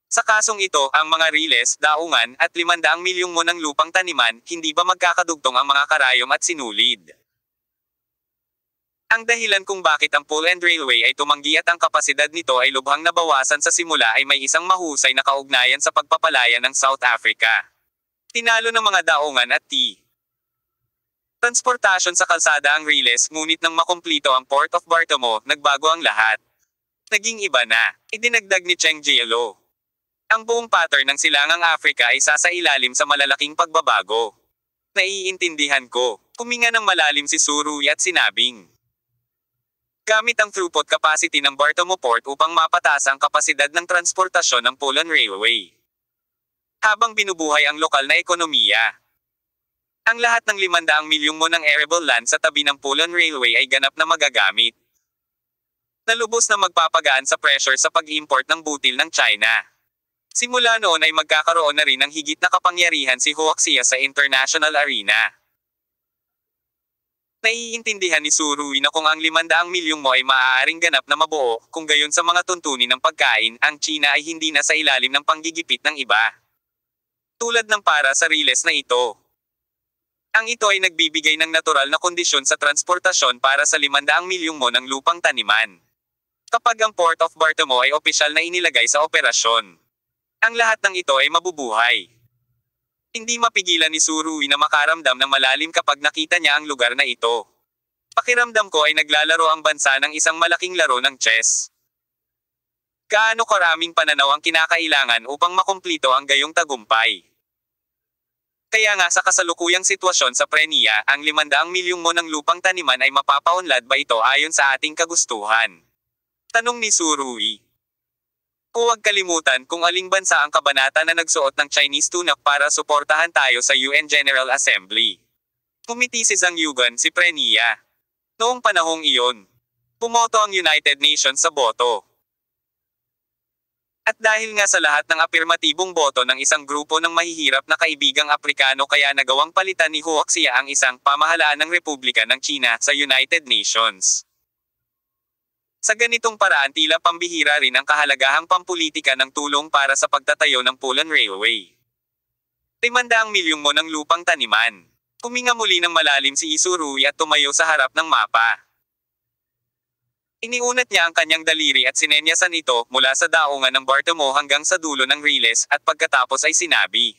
Speaker 1: Sa kasong ito, ang mga riles, daungan, at 500 milyong mo ng lupang taniman, hindi ba magkakadugtong ang mga karayom at sinulid? Ang dahilan kung bakit ang Poland Railway ay tumanggi at ang kapasidad nito ay lubhang nabawasan sa simula ay may isang mahusay na kaugnayan sa pagpapalaya ng South Africa. Tinalo ng mga daungan at transportasyon sa kalsada ang Riles, ngunit nang makumplito ang Port of Bartamo, nagbago ang lahat. Naging iba na, idinagdag ni Cheng Jielo. Ang buong pattern ng silangang Africa ay sasailalim sa malalaking pagbabago. Naiintindihan ko, huminga ng malalim si Surui at sinabing, gamit ang throughput capacity ng Bartamo Port upang mapataas ang kapasidad ng transportasyon ng Poland Railway. Habang binubuhay ang lokal na ekonomiya. Ang lahat ng 500 milyong mo ng arable land sa tabi ng Poland Railway ay ganap na magagamit. Nalubos na magpapagaan sa pressure sa pag-import ng butil ng China. Simula noon ay magkakaroon na rin ng higit na kapangyarihan si Huaxia sa international arena. Naiintindihan ni Surui na kung ang 500 milyong mo ay maaaring ganap na mabuo, kung gayon sa mga tuntunin ng pagkain, ang China ay hindi na sa ilalim ng panggigipit ng iba. Tulad ng para sa Riles na ito. Ang ito ay nagbibigay ng natural na kondisyon sa transportasyon para sa 500 milyong mo ng lupang taniman. Kapag ang Port of Bartamo ay opisyal na inilagay sa operasyon, ang lahat ng ito ay mabubuhay. Hindi mapigilan ni Surui na makaramdam ng malalim kapag nakita niya ang lugar na ito. Pakiramdam ko ay naglalaro ang bansa ng isang malaking laro ng chess. Gaano karaming pananaw ang kinakailangan upang makumplito ang gayong tagumpay? Kaya nga sa kasalukuyang sitwasyon sa Prenia, ang 500 milyong mo ng lupang taniman ay mapapaunlad ba ito ayon sa ating kagustuhan? Tanong ni Surui. Huwag kalimutan kung aling bansa ang kabanata na nagsuot ng Chinese tunic para suportahan tayo sa UN General Assembly. Pumiti si Zhang Yugan, si Prenia. Noong panahong iyon, pumoto ang United Nations sa boto. At dahil nga sa lahat ng apirmatibong boto ng isang grupo ng mahihirap na kaibigang Aprikano kaya nagawang palitan ni Huaxia ang isang pamahalaan ng Republika ng China sa United Nations. Sa ganitong paraan tila pambihira rin ang kahalagahang pampulitika ng tulong para sa pagtatayo ng Poland Railway. 500 milyong mo ng lupang taniman. Huminga muli ng malalim si Surui at tumayo sa harap ng mapa. Iniunat niya ang kanyang daliri at sinenyasan ito mula sa daungan ng Bartamo hanggang sa dulo ng Riles at pagkatapos ay sinabi,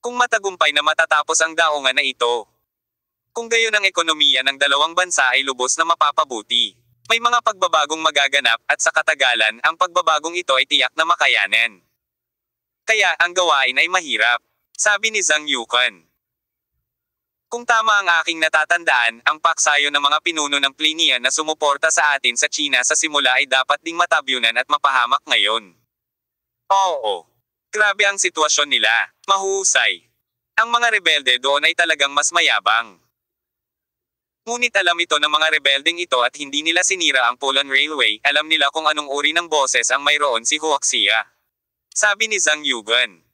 Speaker 1: kung matagumpay na matatapos ang daungan na ito, kung gayon ang ekonomiya ng dalawang bansa ay lubos na mapapabuti. May mga pagbabagong magaganap at sa katagalan ang pagbabagong ito ay tiyak na makayanan. Kaya ang gawain ay mahirap, sabi ni Zhang Yukan. Kung tama ang aking natatandaan, ang paksayo ng mga pinuno ng Plinian na sumuporta sa atin sa China sa simula ay dapat ding matabyunan at mapahamak ngayon. Oo. Grabe ang sitwasyon nila, mahusay. Ang mga rebelde doon ay talagang mas mayabang. Ngunit alam ito ng mga rebeldeng ito at hindi nila sinira ang Poland Railway, alam nila kung anong uri ng boses ang mayroon si Huaxia. Sabi ni Zhang Yugan.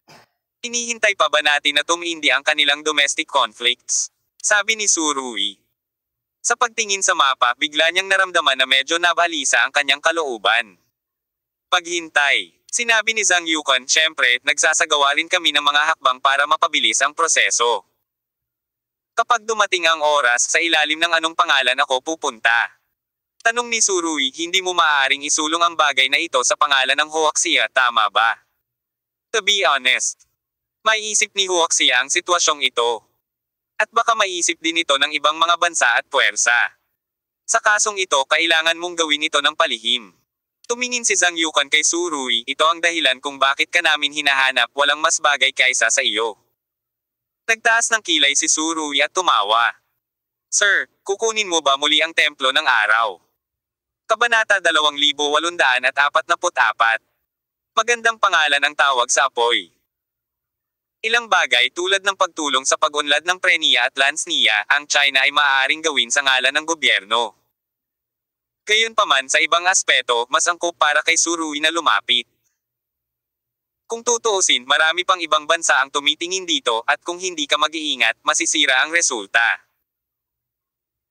Speaker 1: Hinihintay pa ba natin na tumindi ang kanilang domestic conflicts? Sabi ni Surui. Sa pagtingin sa mapa, bigla niyang naramdaman na medyo nabalisa ang kanyang kalooban. Paghintay. Sinabi ni Zhang Yukan, syempre, nagsasagawa rin kami ng mga hakbang para mapabilis ang proseso. Kapag dumating ang oras, sa ilalim ng anong pangalan ako pupunta? Tanong ni Surui, hindi mo maaaring isulong ang bagay na ito sa pangalan ng Huaxia, tama ba? To be honest, maiisip ni Huaxia ang sitwasyong ito. At baka maiisip din ito ng ibang mga bansa at puwersa. Sa kasong ito, kailangan mong gawin ito ng palihim. Tumingin si Zhang Yukan kay Surui, ito ang dahilan kung bakit ka namin hinahanap, walang mas bagay kaysa sa iyo. Nagtaas ng kilay si Surui at tumawa. Sir, kukunin mo ba muli ang templo ng araw? Kabanata 2844. Magandang pangalan ang tawag sa apoy. Ilang bagay tulad ng pagtulong sa pag-unlad ng Prenia at Lansnia, ang China ay maaaring gawin sa ngalan ng gobyerno. Gayunpaman sa ibang aspeto, mas angkop para kay Surui na lumapit. Kung tutuusin, marami pang ibang bansa ang tumitingin dito at kung hindi ka mag-iingat, masisira ang resulta.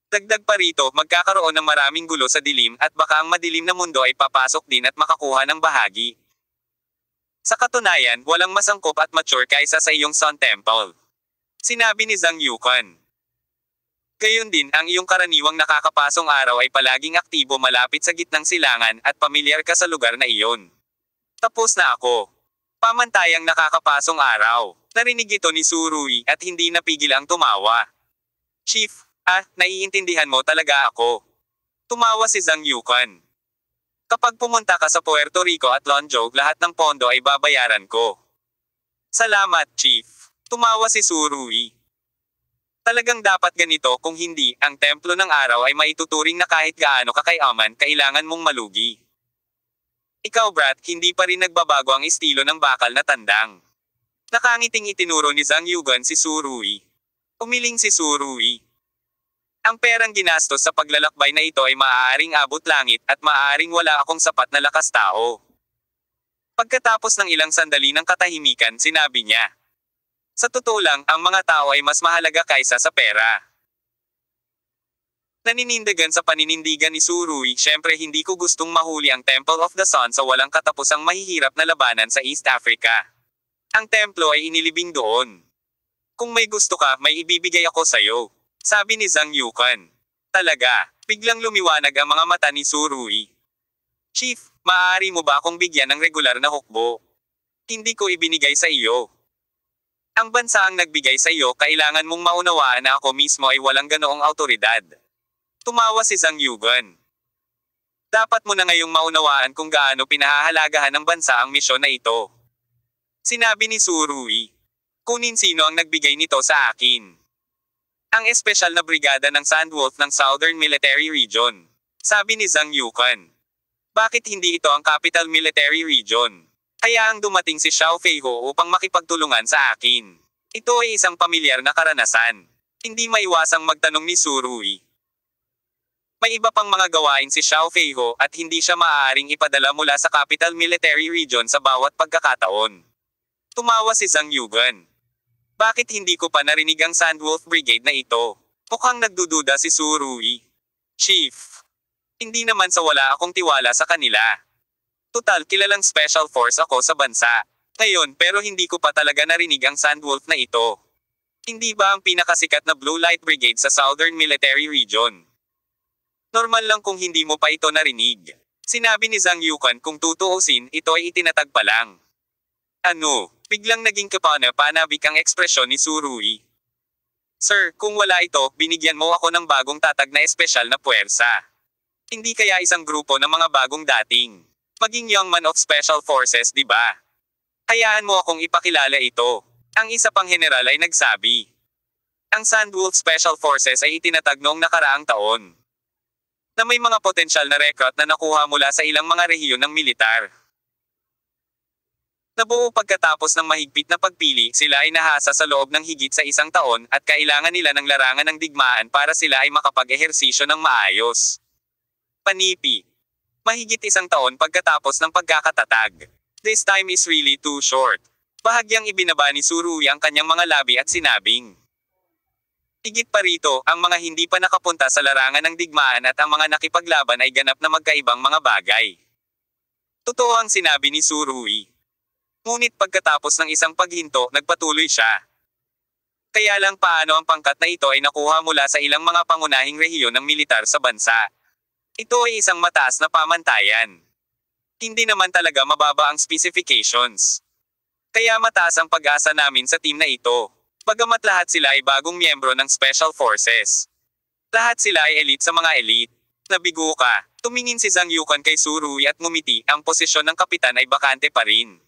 Speaker 1: Dagdag pa rito, magkakaroon ng maraming gulo sa dilim at baka ang madilim na mundo ay papasok din at makakuha ng bahagi. Sa katunayan, walang mas angkop at mature kaysa sa iyong Sun Temple. Sinabi ni Zhang Yukan. Gayon din ang iyong karaniwang nakakapasong araw ay palaging aktibo malapit sa gitnang silangan at pamilyar ka sa lugar na iyon. Tapos na ako. Pamantayang nakakapasong araw. Narinig ito ni Surui at hindi napigil ang tumawa. Chief, naiintindihan mo talaga ako. Tumawa si Zhang Yukan. Kapag pumunta ka sa Puerto Rico at Lonjog, lahat ng pondo ay babayaran ko. Salamat, Chief. Tumawa si Surui. Talagang dapat ganito, kung hindi, ang templo ng araw ay maituturing na kahit gaano kakayaman, kailangan mong malugi. Ikaw brat, hindi pa rin nagbabago ang estilo ng bakal na tandang. Nakangiting itinuro ni Zhang Yugan si Surui. Umiling si Surui. Ang perang ginastos sa paglalakbay na ito ay maaaring abot langit at maaaring wala akong sapat na lakas tao. Pagkatapos ng ilang sandali ng katahimikan, sinabi niya. Sa totoo lang, ang mga tao ay mas mahalaga kaysa sa pera. Naninindigan sa paninindigan ni Surui, syempre hindi ko gustong mahuli ang Temple of the Sun sa walang katapusang mahihirap na labanan sa East Africa. Ang templo ay inilibing doon. Kung may gusto ka, may ibibigay ako sa'yo. Sabi ni Zhang Yukan. Talaga, biglang lumiwanag ang mga mata ni Surui. Chief, maaari mo ba akong bigyan ng regular na hukbo? Hindi ko ibinigay sa iyo. Ang bansa ang nagbigay sa iyo, kailangan mong maunawaan na ako mismo ay walang ganoong autoridad. Tumawa si Zhang Yugan. Dapat mo na ngayong maunawaan kung gaano pinahahalagahan ng bansa ang misyon na ito. Sinabi ni Surui. Kunin sino ang nagbigay nito sa akin. Ang espesyal na brigada ng Sandwolf ng Southern Military Region. Sabi ni Zhang Yukan. Bakit hindi ito ang Capital Military Region? Kaya ang dumating si Xiao Feiho upang makipagtulungan sa akin. Ito ay isang pamilyar na karanasan. Hindi maiwasang magtanong ni Surui. May iba pang mga gawain si Xiao Feiho at hindi siya maaaring ipadala mula sa Capital Military Region sa bawat pagkakataon. Tumawa si Zhang Yugan. Bakit hindi ko pa narinig ang Sandwolf Brigade na ito? Mukhang nagdududa si Surui. Chief, hindi naman sa wala akong tiwala sa kanila. Total kilalang special force ako sa bansa. Ngayon pero hindi ko pa talaga narinig ang Sandwolf na ito. Hindi ba ang pinakasikat na Blue Light Brigade sa Southern Military Region? Normal lang kung hindi mo pa ito narinig. Sinabi ni Zhang Yukan kung tutuusin, ito ay itinatag pa lang. Ano? Biglang naging kapana-panabik ang ekspresyon ni Surui. Sir, kung wala ito, binigyan mo ako ng bagong tatag na espesyal na puwersa. Hindi kaya isang grupo ng mga bagong dating. Maging young man of special forces, di ba? Hayaan mo akong ipakilala ito. Ang isa pang general ay nagsabi. Ang Sandwolf Special Forces ay itinatag noong nakaraang taon. Na may mga potensyal na recruit na nakuha mula sa ilang mga rehiyon ng militar. Nabuo pagkatapos ng mahigpit na pagpili, sila ay nahasa sa loob ng higit sa isang taon at kailangan nila ng larangan ng digmaan para sila ay makapag-ehersisyo ng maayos. Panipi. Mahigit isang taon pagkatapos ng pagkakatatag. This time is really too short. Bahagyang ibinaba ni Surui ang kanyang mga labi at sinabing. Higit pa rito, ang mga hindi pa nakapunta sa larangan ng digmaan at ang mga nakipaglaban ay ganap na magkaibang mga bagay. Totoo ang sinabi ni Surui. Ngunit pagkatapos ng isang paghinto, nagpatuloy siya. Kaya lang paano ang pangkat na ito ay nakuha mula sa ilang mga pangunahing rehiyon ng militar sa bansa. Ito ay isang mataas na pamantayan. Hindi naman talaga mababa ang specifications. Kaya mataas ang pag-asa namin sa team na ito. Bagamat lahat sila ay bagong miyembro ng Special Forces. Lahat sila ay elite sa mga elite. Nabigo ka. Tumingin si Zhang Yukan kay Surui at ngumiti, ang posisyon ng kapitan ay bakante pa rin.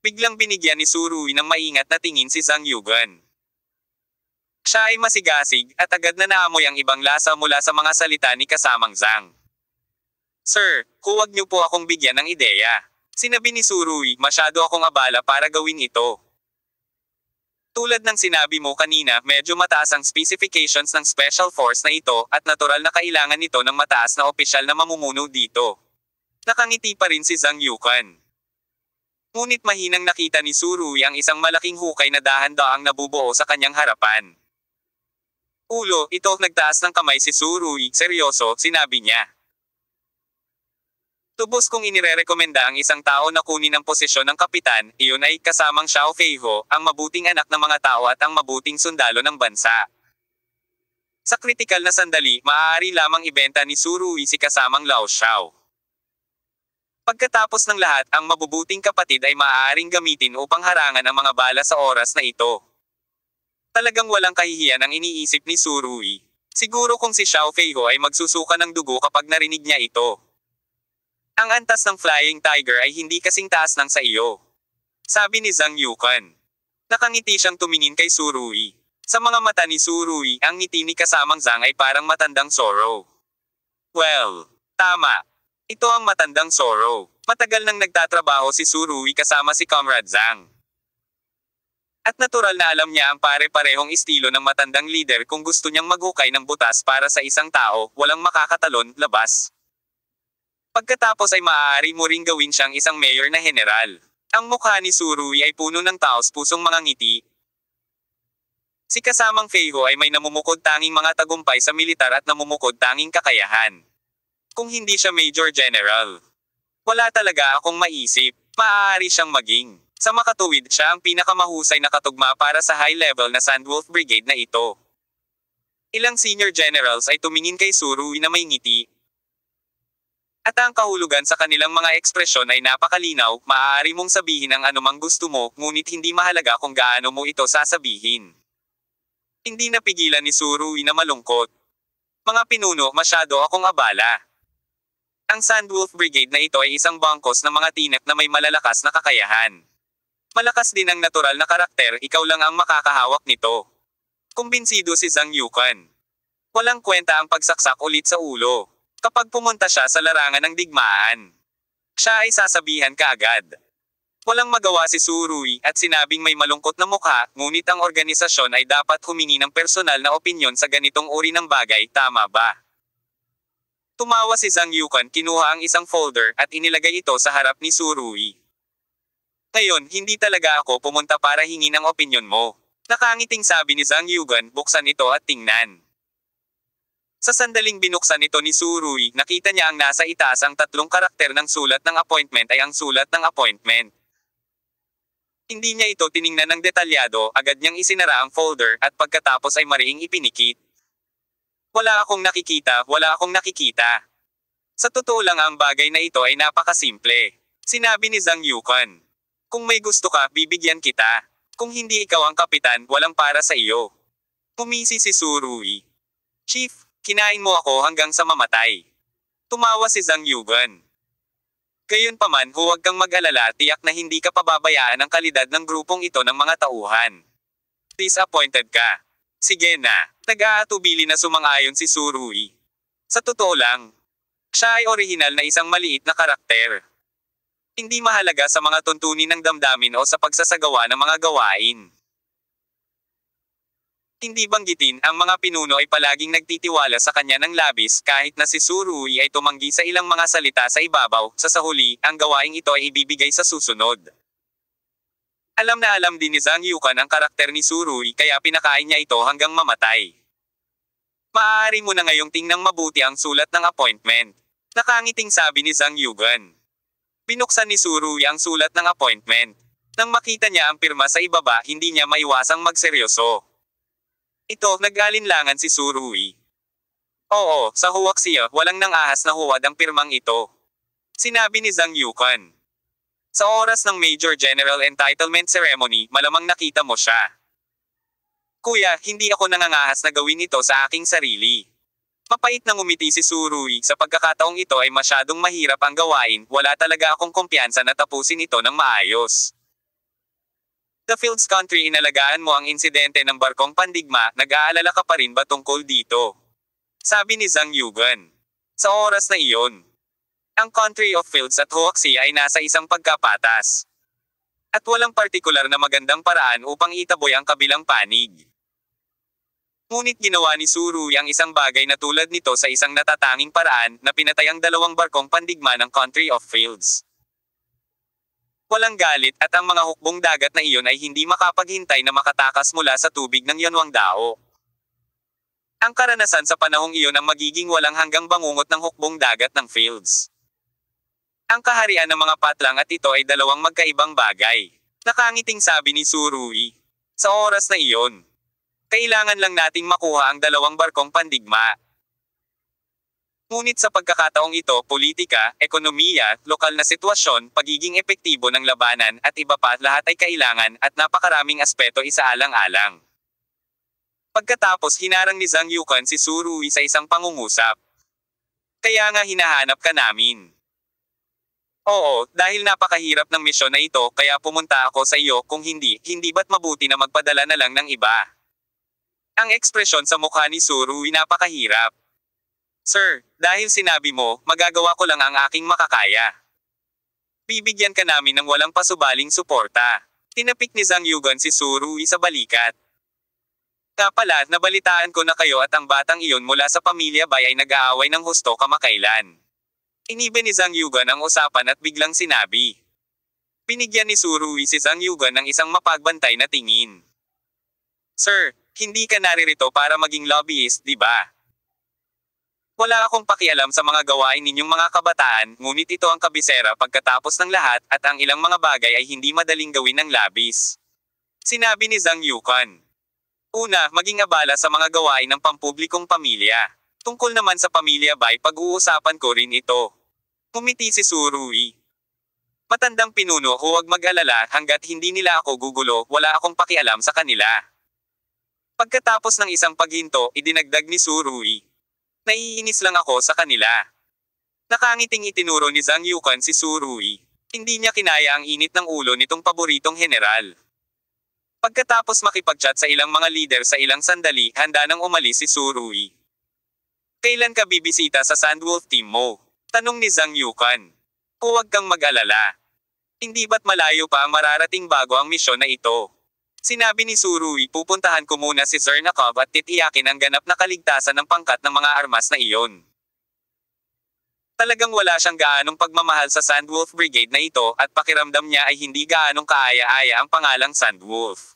Speaker 1: Biglang binigyan ni Surui ng maingat na tingin si Zhang Yugan. Siya ay masigasig at agad na naamoy ang ibang lasa mula sa mga salita ni kasamang Zhang. Sir, huwag niyo po akong bigyan ng ideya. Sinabi ni Surui, masyado akong abala para gawin ito. Tulad ng sinabi mo kanina, medyo mataas ang specifications ng special force na ito at natural na kailangan nito ng mataas na opisyal na mamumuno dito. Nakangiti pa rin si Zhang Yukan. Ngunit mahinang nakita ni Surui ang isang malaking hukay na dahan-daang nabubuo sa kanyang harapan. Ulo, ito nagtaas ng kamay si Surui, seryoso, sinabi niya. Tubos kong inirerekomenda ang isang tao na kunin ang posisyon ng kapitan, iyon ay kasamang Xiao Feiho, ang mabuting anak ng mga tao at ang mabuting sundalo ng bansa. Sa kritikal na sandali, maaari lamang ibenta ni Surui si kasamang Lao Xiao. Pagkatapos ng lahat, ang mabubuting kapatid ay maaaring gamitin upang harangan ang mga bala sa oras na ito. Talagang walang kahihiyan ang iniisip ni Surui. Siguro kung si Xiao Feiho ay magsusuka ng dugo kapag narinig niya ito. Ang antas ng Flying Tiger ay hindi kasing taas ng sa iyo. Sabi ni Zhang Yukan. Nakangiti siyang tumingin kay Surui. Sa mga mata ni Surui, ang ngiti ni kasamang Zhang ay parang matandang Zoro. Well, tama. Ito ang matandang Zoro. Matagal nang nagtatrabaho si Surui kasama si Comrade Zhang. At natural na alam niya ang pare-parehong estilo ng matandang leader kung gusto niyang maghukay ng butas para sa isang tao, walang makakatalon, labas. Pagkatapos ay maaari mo ring gawin siyang isang mayor na general. Ang mukha ni Surui ay puno ng taos-pusong mga ngiti. Si kasamang Feiho ay may namumukod tanging mga tagumpay sa militar at namumukod tanging kakayahan. Kung hindi siya Major General, wala talaga akong maisip, maaari siyang maging. Sa makatuwid, siya ang pinakamahusay na katugma para sa high-level na Sandwolf Brigade na ito. Ilang senior generals ay tumingin kay Surui na may ngiti. At ang kahulugan sa kanilang mga ekspresyon ay napakalinaw, maaari mong sabihin ang anumang gusto mo, ngunit hindi mahalaga kung gaano mo ito sasabihin. Hindi napigilan ni Surui na malungkot. Mga pinuno, masyado akong abala. Ang Sandwolf Brigade na ito ay isang bangkos ng mga tinek na may malalakas na kakayahan. Malakas din ang natural na karakter, ikaw lang ang makakahawak nito. Kumbinsido si Zhang Yukan. Walang kwenta ang pagsaksak ulit sa ulo. Kapag pumunta siya sa larangan ng digmaan, siya ay sasabihan kaagad. Walang magawa si Surui at sinabing may malungkot na mukha, ngunit ang organisasyon ay dapat humingi ng personal na opinyon sa ganitong uri ng bagay, tama ba? Tumawa si Zhang Yukan, kinuha ang isang folder at inilagay ito sa harap ni Surui. Ngayon, hindi talaga ako pumunta para hingin ang opinyon mo. Nakangiting sabi ni Zhang Yukan, buksan ito at tingnan. Sa sandaling binuksan ito ni Surui, nakita niya ang nasa itaas ang tatlong karakter ng sulat ng appointment ay ang sulat ng appointment. Hindi niya ito tiningnan ng detalyado, agad niyang isinara ang folder at pagkatapos ay mariing ipinikit. Wala akong nakikita. Sa totoo lang ang bagay na ito ay napakasimple. Sinabi ni Zhang Yukan. Kung may gusto ka, bibigyan kita. Kung hindi ikaw ang kapitan, walang para sa iyo. Humisi si Surui. Chief, kinain mo ako hanggang sa mamatay. Tumawa si Zhang Yukan. Gayunpaman, huwag kang mag-alala, tiyak na hindi ka pababayaan ang kalidad ng grupong ito ng mga tauhan. Disappointed ka. Sige na. Nag-aatubili na sumang-ayon si Surui. Sa totoo lang, siya ay orihinal na isang maliit na karakter. Hindi mahalaga sa mga tuntunin ng damdamin o sa pagsasagawa ng mga gawain. Hindi banggitin, ang mga pinuno ay palaging nagtitiwala sa kanya ng labis kahit na si Surui ay tumanggi sa ilang mga salita sa ibabaw, sa huli, ang gawaing ito ay ibibigay sa susunod. Alam na alam din ni Zhang Yukan ang karakter ni Surui kaya pinakain niya ito hanggang mamatay. Maaari mo na ngayong tingnang mabuti ang sulat ng appointment. Nakangiting sabi ni Zhang Yukan. Binuksan ni Surui ang sulat ng appointment. Nang makita niya ang pirma sa ibaba, hindi niya maiwasang magseryoso. Ito, nag-alinlangan si Surui. Oo, sa huwaksiya, walang nang-ahas na huwad ang pirmang ito. Sinabi ni Zhang Yukan. Sa oras ng Major General Entitlement Ceremony, malamang nakita mo siya. Kuya, hindi ako nangangahas na gawin ito sa aking sarili. Mapait na ngumiti si Surui, sa pagkakataong ito ay masyadong mahirap ang gawain, wala talaga akong kumpiyansa na tapusin ito ng maayos. The Fields Country, inalagaan mo ang insidente ng barkong pandigma, nag-aalala ka pa rin ba tungkol dito? Sabi ni Zhang Yukan. Sa oras na iyon, ang Country of Fields at Huaxi ay nasa isang pagkapatas. At walang partikular na magandang paraan upang itaboy ang kabilang panig. Ngunit ginawa ni Surui ang isang bagay na tulad nito sa isang natatanging paraan, na pinatay ang dalawang barkong pandigma ng Country of Fields. Walang galit at ang mga hukbong dagat na iyon ay hindi makapaghintay na makatakas mula sa tubig ng Yanwangdao. Ang karanasan sa panahong iyon ang magiging walang hanggang bangungot ng hukbong dagat ng Fields. Ang kaharian ng mga patlang at ito ay dalawang magkaibang bagay. Nakangiting sabi ni Surui. Sa oras na iyon, Kailangan lang nating makuha ang dalawang barkong pandigma. Ngunit sa pagkakataong ito, politika, ekonomiya, lokal na sitwasyon, pagiging epektibo ng labanan, at iba pa, lahat ay kailangan, at napakaraming aspeto isaalang-alang. Pagkatapos hinarang ni Zhang Yukan si Su Rui sa isang pangungusap. Kaya nga hinahanap ka namin. Oo, dahil napakahirap ng misyon na ito, kaya pumunta ako sa iyo, kung hindi ba't mabuti na magpadala na lang ng iba? Ang ekspresyon sa mukha ni Su Rui napakahirap. Sir, dahil sinabi mo, magagawa ko lang ang aking makakaya. Bibigyan ka namin ng walang pasubaling suporta. Tinapik ni Zhang Yukan si Su Rui sa balikat. Kapala, nabalitaan ko na kayo at ang batang iyon mula sa pamilya Bai ay nag-aaway ng husto kamakailan. Iniba ni Zhang Yukan ang usapan at biglang sinabi. Binigyan ni Su Rui si Zhang Yukan ng isang mapagbantay na tingin. Sir, hindi ka naririto para maging lobbyist, di ba? Wala akong pakialam sa mga gawain ninyong mga kabataan, ngunit ito ang kabisera pagkatapos ng lahat, at ang ilang mga bagay ay hindi madaling gawin ng labis. Sinabi ni Zhang Yukan. Una, maging abala sa mga gawain ng pampublikong pamilya. Tungkol naman sa pamilya Bai, pag-uusapan ko rin ito. Kumiti si Su Rui. Matandang pinuno, huwag mag-alala, hanggat hindi nila ako gugulo, wala akong pakialam sa kanila. Pagkatapos ng isang paghinto, idinagdag ni Su Rui. Naiinis lang ako sa kanila. Nakangiting itinuro ni Zhang Yukan si Su Rui. Hindi niya kinaya ang init ng ulo nitong paboritong general. Pagkatapos makipag-chat sa ilang mga leader sa ilang sandali, handa nang umalis si Su Rui. Kailan ka bibisita sa Sandwolf team mo? Tanong ni Zhang Yukan. Huwag kang mag-alala. Hindi ba't malayo pa ang mararating bago ang misyon na ito? Sinabi ni Su Rui, pupuntahan ko muna si Zernakov at titiyakin ang ganap na kaligtasan ng pangkat ng mga armas na iyon. Talagang wala siyang gaanong pagmamahal sa Sandwolf Brigade na ito at pakiramdam niya ay hindi gaanong kaaya-aya ang pangalang Sandwolf.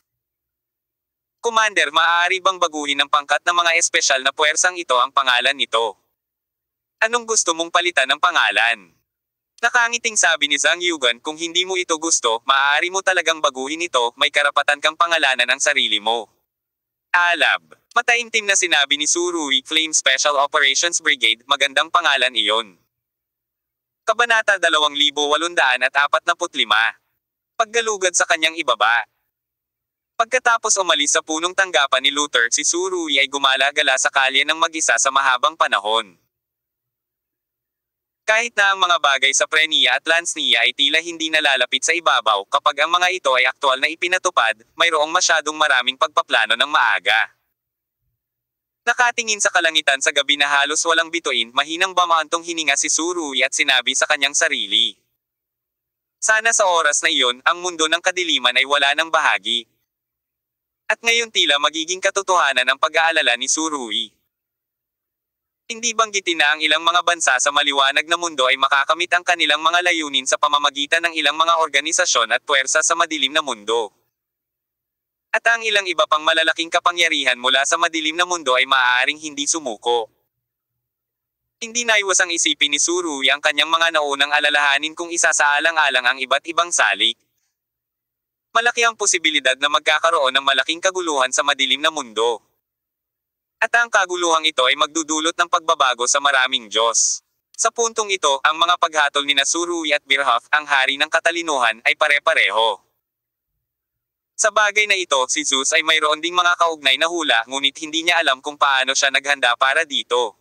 Speaker 1: Commander, maaari bang baguhin ng pangkat ng mga espesyal na puwersang ito ang pangalan nito? Anong gusto mong palitan ng pangalan? Nakangiting sabi ni Zhang Yukan, kung hindi mo ito gusto, maaari mo talagang baguhin ito, may karapatan kang pangalanan ang sarili mo. Alab. Mataimtim na sinabi ni Su Rui, Flame Special Operations Brigade, magandang pangalan iyon. Kabanata 2845. Paggalugad sa kanyang ibaba. Pagkatapos umalis sa punong tanggapan ni Luther, si Su Rui ay gumala-gala sa kalye ng mag-isa sa mahabang panahon. Kahit na ang mga bagay sa Prenia at Lansnia ay tila hindi nalalapit sa ibabaw, kapag ang mga ito ay aktwal na ipinatupad, mayroong masyadong maraming pagpaplano ng maaga. Nakatingin sa kalangitan sa gabi na halos walang bituin, mahinang bamaantong hininga si Su Rui at sinabi sa kanyang sarili. Sana sa oras na iyon, ang mundo ng kadiliman ay wala ng bahagi. At ngayon tila magiging katotohanan ang pag-aalala ni Su Rui. Hindi banggitin na ang ilang mga bansa sa maliwanag na mundo ay makakamit ang kanilang mga layunin sa pamamagitan ng ilang mga organisasyon at puwersa sa madilim na mundo. At ang ilang iba pang malalaking kapangyarihan mula sa madilim na mundo ay maaaring hindi sumuko. Hindi naiwasang isipin ni Su Rui ang kanyang mga naunang alalahanin kung isasaalang-alang ang iba't ibang salik. Malaki ang posibilidad na magkakaroon ng malaking kaguluhan sa madilim na mundo. At ang kaguluhang ito ay magdudulot ng pagbabago sa maraming Diyos. Sa puntong ito, ang mga paghatol ni Su Rui at Birhoff, ang hari ng katalinuhan, ay pare-pareho. Sa bagay na ito, si Zeus ay mayroon ding mga kaugnay na hula, ngunit hindi niya alam kung paano siya naghanda para dito.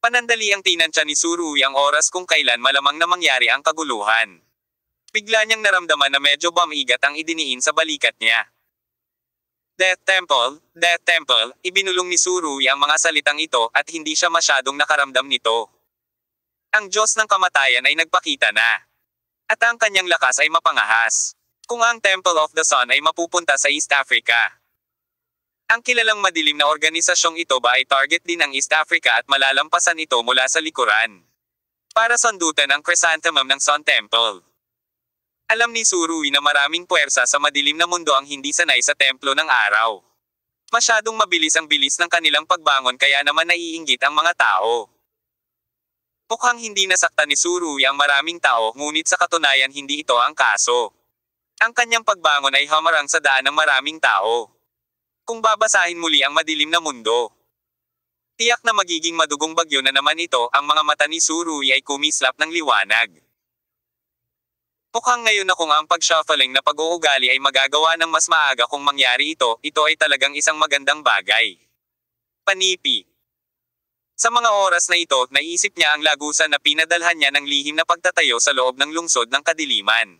Speaker 1: Panandali ang tinansya ni Su Rui ang oras kung kailan malamang na mangyari ang kaguluhan. Bigla niyang naramdaman na medyo bumigat ang idiniin sa balikat niya. Death Temple, ibinulong ni Su Rui ang mga salitang ito at hindi siya masyadong nakaramdam nito. Ang Diyos ng kamatayan ay nagpakita na. At ang kanyang lakas ay mapangahas. Kung ang Temple of the Sun ay mapupunta sa East Africa. Ang kilalang madilim na organisasyong ito ba ay target din ng East Africa at malalampasan ito mula sa likuran. Para sandutan ang chrysanthemum ng Sun Temple. Alam ni Su Rui na maraming puwersa sa madilim na mundo ang hindi sanay sa templo ng araw. Masyadong mabilis ang bilis ng kanilang pagbangon kaya naman naiinggit ang mga tao. Mukhang hindi nasaktan ni Su Rui ang maraming tao, ngunit sa katunayan hindi ito ang kaso. Ang kanyang pagbangon ay hamarang sa daan ng maraming tao. Kung babasahin muli ang madilim na mundo, tiyak na magiging madugong bagyo na naman ito. Ang mga mata ni Surui ay kumislap ng liwanag. Mukhang ngayon na kung ang pag-shuffling na pag-uugali ay magagawa ng mas maaga kung mangyari ito ay talagang isang magandang bagay. Panipi. Sa mga oras na ito, naisip niya ang lagusan na pinadalhan niya ng lihim na pagtatayo sa loob ng lungsod ng kadiliman.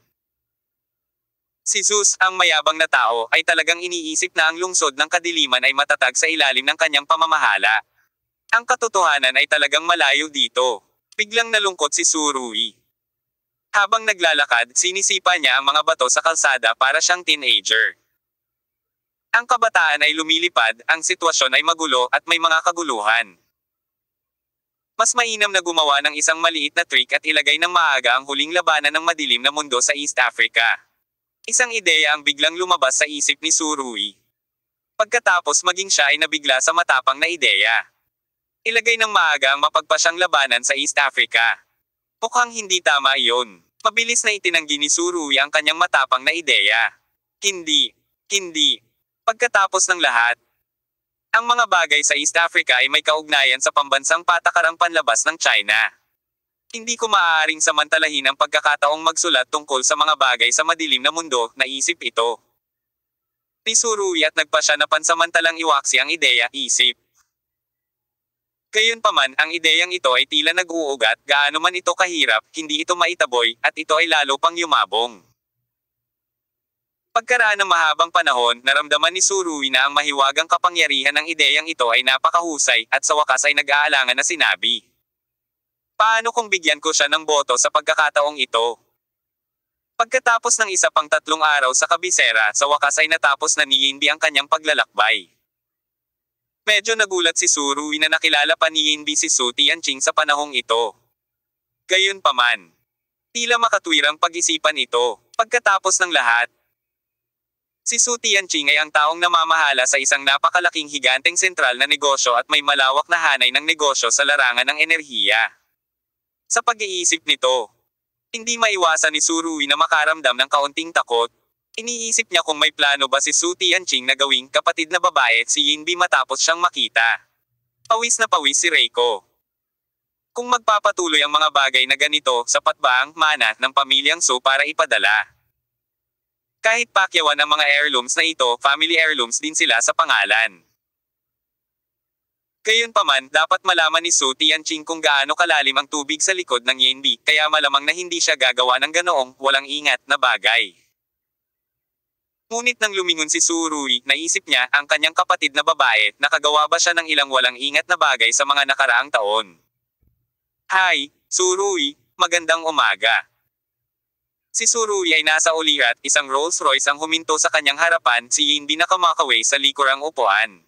Speaker 1: Si Zeus, ang mayabang na tao, ay talagang iniisip na ang lungsod ng kadiliman ay matatag sa ilalim ng kanyang pamamahala. Ang katotohanan ay talagang malayo dito. Biglang nalungkot si Surui. Habang naglalakad, sinisipa niya ang mga bato sa kalsada para siyang teenager. Ang kabataan ay lumilipad, ang sitwasyon ay magulo at may mga kaguluhan. Mas mainam na gumawa ng isang maliit na trick at ilagay ng maaga ang huling labanan ng madilim na mundo sa East Africa. Isang ideya ang biglang lumabas sa isip ni Surui. Pagkatapos maging siya ay nabigla sa matapang na ideya. Ilagay ng maaga ang mapagpasyang labanan sa East Africa. Mukhang hindi tama iyon. Mabilis na itinanggi ni Surui ang kanyang matapang na ideya. Hindi. Pagkatapos ng lahat, ang mga bagay sa East Africa ay may kaugnayan sa pambansang patakarang panlabas ng China. Hindi ko maaaring samantalahin ang pagkakataong magsulat tungkol sa mga bagay sa madilim na mundo, naisip ito. Ni Surui at nagpa siya na pansamantalang iwaksi ang ideya, isip. Gayunpaman, ang ideyang ito ay tila nag-uugat, gaano man ito kahirap, hindi ito maitaboy, at ito ay lalo pang yumabong. Pagkaraan ng mahabang panahon, naramdaman ni Surui na ang mahiwagang kapangyarihan ng ideyang ito ay napakahusay, at sa wakas ay nag-aalangan na sinabi. Paano kung bigyan ko siya ng boto sa pagkakataong ito? Pagkatapos ng isa pang 3 araw sa kabisera, sa wakas ay natapos na ni Yinbi ang kanyang paglalakbay. Medyo nagulat si Surui na nakilala pa ni Yinbi si Su Tianqing sa panahong ito. Gayunpaman, tila makatwirang pag-isipan ito. Pagkatapos ng lahat, si Su Tianqing ay ang taong namamahala sa isang napakalaking higanteng sentral na negosyo at may malawak na hanay ng negosyo sa larangan ng enerhiya. Sa pag-iisip nito, hindi maiwasan ni Surui na makaramdam ng kaunting takot. Iniisip niya kung may plano ba si Su Tianqing na gawing kapatid na babae si Yinbi matapos siyang makita. Pawis na pawis si Reiko. Kung magpapatuloy ang mga bagay na ganito, sapat ba ang mana ng pamilyang Su para ipadala? Kahit pakyawan ang mga heirlooms na ito, family heirlooms din sila sa pangalan. Gayunpaman, dapat malaman ni Su Tianqing kung gaano kalalim ang tubig sa likod ng Yinbi, kaya malamang na hindi siya gagawa ng ganoong walang ingat na bagay. Ngunit nang lumingon si Surui, naisip niya, ang kanyang kapatid na babae, nakagawa ba siya ng ilang walang ingat na bagay sa mga nakaraang taon? Hi, Surui, magandang umaga. Si Surui ay nasa ulirat, isang Rolls Royce ang huminto sa kanyang harapan, si Yinbi na kamakaway sa likurang upuan.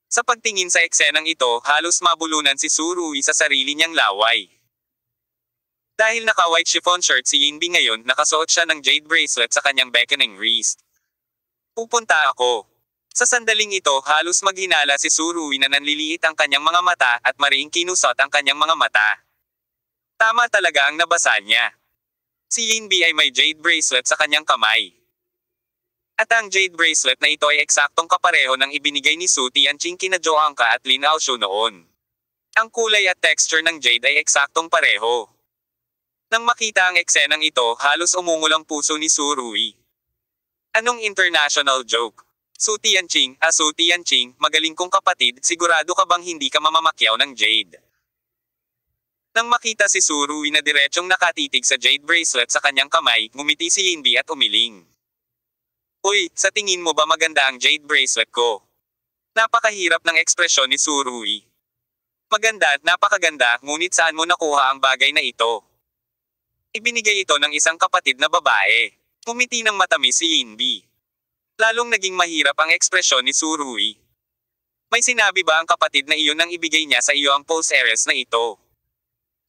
Speaker 1: Sa pagtingin sa eksenang ito, halos mabulunan si Surui sa sarili niyang laway. Dahil naka-white chiffon shirt si Yinbi ngayon, nakasuot siya ng jade bracelet sa kanyang beckoning wrist. Pupunta ako. Sa sandaling ito, halos maghinala si Surui na nanliliit ang kanyang mga mata at mariing kinusot ang kanyang mga mata. Tama talaga ang nabasa niya. Si Yinbi ay may jade bracelet sa kanyang kamay. At ang jade bracelet na ito ay eksaktong kapareho ng ibinigay ni Su Tianqing kina Joanka at Lin Aoshu noon. Ang kulay at texture ng jade ay eksaktong pareho. Nang makita ang eksenang ito, halos umungol ang puso ni Surui. Anong international joke? Su Tianqing, Su Tianqing, magaling kong kapatid, sigurado ka bang hindi ka mamamakyaw ng jade? Nang makita si Surui na diretsyong nakatitig sa jade bracelet sa kanyang kamay, ngumiti si Yinbi at umiling. Uy, sa tingin mo ba maganda ang jade bracelet ko? Napakahirap ng ekspresyon ni Surui. Maganda, napakaganda, ngunit saan mo nakuha ang bagay na ito? Ibinigay ito ng isang kapatid na babae. Ngumiti ng matamis si Yinbi. Lalong naging mahirap ang ekspresyon ni Surui. May sinabi ba ang kapatid na iyon nang ibigay niya sa iyo ang pulse heiress na ito?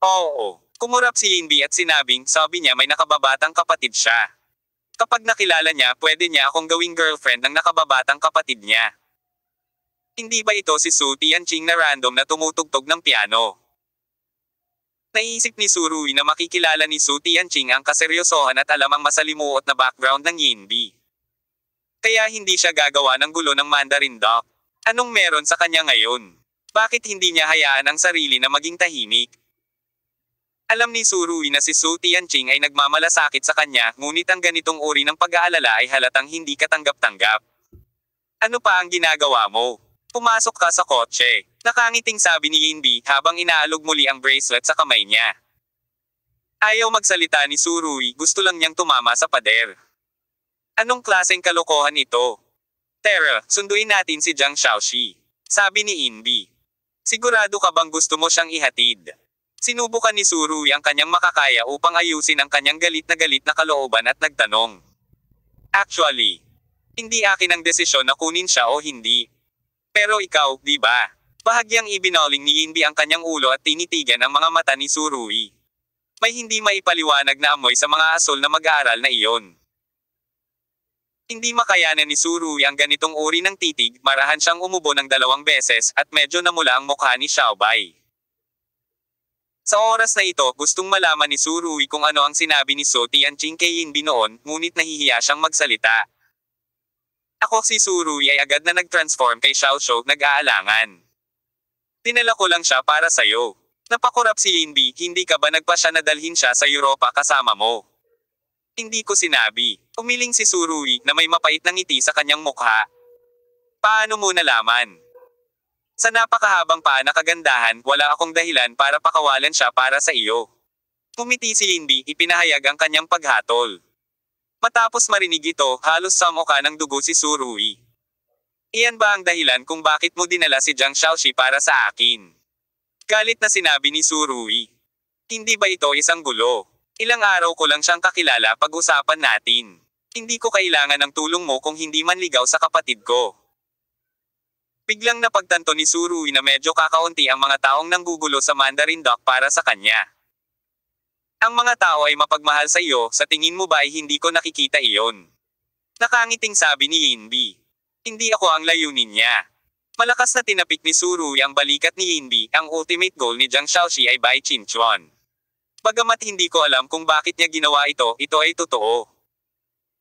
Speaker 1: Oo. Kumurap si Yinbi at sinabing, sabi niya may nakababatang kapatid siya. Kapag nakilala niya, pwede niya akong gawing girlfriend ng nakababatang kapatid niya. Hindi ba ito si Su Tianqing na random na tumutugtog ng piano? Naisip ni Surui na makikilala ni Su Tianqing ang kaseryosohan at alam ang masalimuot na background ng Yinbi. Kaya hindi siya gagawa ng gulo ng Mandarin Duck. Anong meron sa kanya ngayon? Bakit hindi niya hayaan ang sarili na maging tahimik? Alam ni Surui na si Su Tianqing ay nagmamalasakit sa kanya, ngunit ang ganitong uri ng pag-aalala ay halatang hindi katanggap-tanggap. Ano pa ang ginagawa mo? Pumasok ka sa kotse. Nakangiting sabi ni Yinbi habang inaalog muli ang bracelet sa kamay niya. Ayaw magsalita ni Surui, gusto lang niyang tumama sa pader. Anong klaseng kalokohan ito? Tara, sunduin natin si Jiang Shaoxi. Sabi ni Yinbi. Sigurado ka bang gusto mo siyang ihatid? Sinubukan ni Surui ang kanyang makakaya upang ayusin ang kanyang galit na kalooban at nagtanong. Actually, hindi akin ang desisyon na kunin siya o hindi. Pero ikaw, di ba? Bahagyang ibinoling ni Yinbi ang kanyang ulo at tinitigan ang mga mata ni Surui. May hindi maipaliwanag na amoy sa mga asol na mag-aaral na iyon. Hindi makayanan ni Surui ang ganitong uri ng titig, marahan siyang umubo ng 2 beses at medyo namula ang mukha ni Xiaobai. Sa oras na ito, gustong malaman ni Surui kung ano ang sinabi ni Su Tianqing kay Yinbi noon, ngunit nahihiya siyang magsalita. Ako si Surui ay agad na nag-transform kay Xiao Shou, nag-aalangan. Dinala ko lang siya para sa'yo. Napakurap si Yinbi, hindi ka ba nagpasya na dalhin siya sa Europa kasama mo? Hindi ko sinabi. Umiling si Surui na may mapait na ngiti sa kanyang mukha. Paano mo nalaman? Sa napakahabang paa na kagandahan, wala akong dahilan para pakawalan siya para sa iyo. Umiti si Yinbi, ipinahayag ang kanyang paghatol. Matapos marinig ito, halos samuka ng dugo si Surui. Iyan ba ang dahilan kung bakit mo dinala si Jiang Shaoxi para sa akin? Galit na sinabi ni Surui. Hindi ba ito isang gulo? Ilang araw ko lang siyang kakilala, pag-usapan natin. Hindi ko kailangan ng tulong mo kung hindi man ligaw sa kapatid ko. Biglang napagtanto ni Surui na medyo kakaunti ang mga taong nanggugulo sa Mandarin Duck para sa kanya. Ang mga tao ay mapagmahal sa iyo, sa tingin mo ba ay hindi ko nakikita iyon? Nakangiting sabi ni Yinbi. Hindi ako ang layunin niya. Malakas na tinapik ni Surui ang balikat ni Yinbi, ang ultimate goal ni Jiang Shaoxi ay Bai Qingchuan. Bagamat hindi ko alam kung bakit niya ginawa ito ay totoo.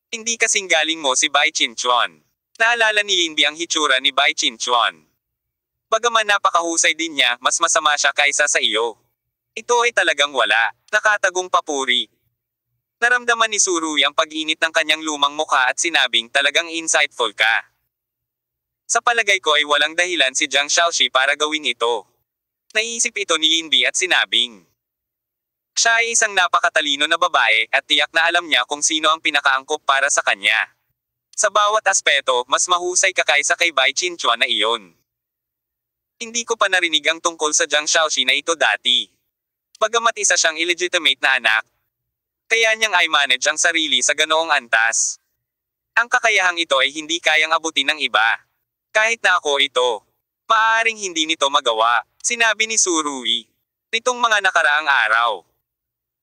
Speaker 1: Hindi kasing galing mo si Bai Qingchuan. Naalala ni Yinbi ang hitsura ni Bai Qingchuan. Bagaman napakahusay din niya, mas masama siya kaysa sa iyo. Ito ay talagang wala, nakatagong papuri. Naramdaman ni Surui ang pag-init ng kanyang lumang mukha at sinabing talagang insightful ka. Sa palagay ko ay walang dahilan si Jiang Shaoxi para gawin ito. Naisip ito ni Yinbi at sinabing. Siya ay isang napakatalino na babae at tiyak na alam niya kung sino ang pinakaangkop para sa kanya. Sa bawat aspeto, mas mahusay ka kaysa kay Bai Qingchuan na iyon. Hindi ko pa narinig ang tungkol sa Jiang Shaoxi na ito dati. Bagamat isa siyang illegitimate na anak, kaya niyang i-manage ang sarili sa ganoong antas. Ang kakayahang ito ay hindi kayang abutin ng iba. Kahit na ako ito, maaaring hindi nito magawa, sinabi ni Surui. Nitong mga nakaraang araw.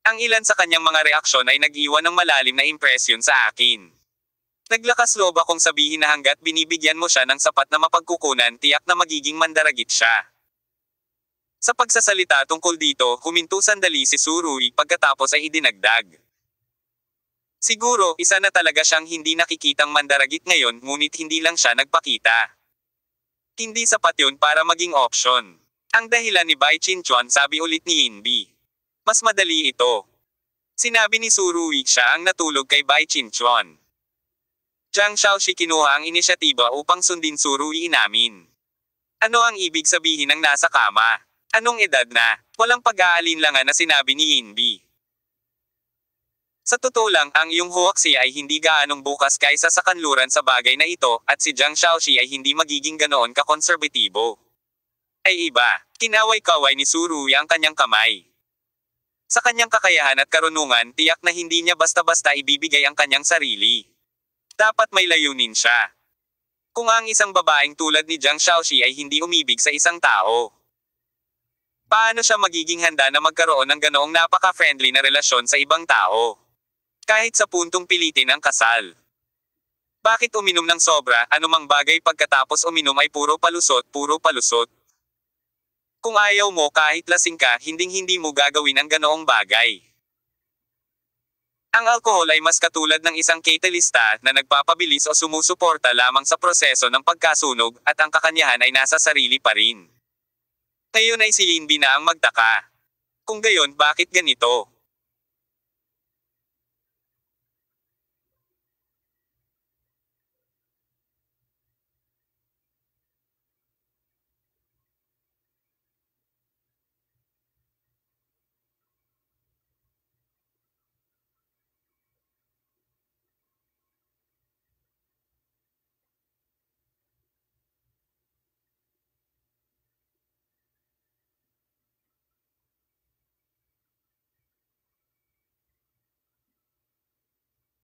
Speaker 1: Ang ilan sa kanyang mga reaksyon ay nag-iwan ng malalim na impresyon sa akin. Naglakas loob akong sabihin na hanggat binibigyan mo siya ng sapat na mapagkukunan, tiyak na magiging mandaragit siya. Sa pagsasalita tungkol dito, huminto sandali si Surui pagkatapos ay idinagdag. Siguro, isa na talaga siyang hindi nakikitang mandaragit ngayon, ngunit hindi lang siya nagpakita. Hindi sapat yun para maging option. Ang dahilan ni Bai Qingchuan, sabi ulit ni Yinbi. Mas madali ito. Sinabi ni Surui siya ang natulog kay Bai Qingchuan. Jiang Shaoxi kinuha ang inisyatiba upang sundin Surui inamin. Ano ang ibig sabihin ng nasa kama? Anong edad na? Walang pag-aalinlangan na sinabi ni Yinbi. Sa totoo lang, ang iyong huwaksi ay hindi gaanong bukas kaysa sa kanluran sa bagay na ito, at si Jiang Shaoxi ay hindi magiging ganoon kakonserbatibo. Ay iba, kinaway-kaway ni Surui ang kanyang kamay. Sa kanyang kakayahan at karunungan, tiyak na hindi niya basta-basta ibibigay ang kanyang sarili. Dapat may layunin siya. Kung ang isang babaeng tulad ni Jiang Shaoxi ay hindi umibig sa isang tao, paano siya magiging handa na magkaroon ng ganoong napaka-friendly na relasyon sa ibang tao? Kahit sa puntong pilitin ang kasal. Bakit uminom ng sobra, anumang bagay pagkatapos uminom ay puro palusot, puro palusot? Kung ayaw mo kahit lasing ka, hinding-hindi mo gagawin ang ganoong bagay. Ang alkohol ay mas katulad ng isang catalysta na nagpapabilis o sumusuporta lamang sa proseso ng pagkasunog at ang kakanyahan ay nasa sarili pa rin. Ngayon ay si Inbi na ang magtaka. Kung gayon, bakit ganito?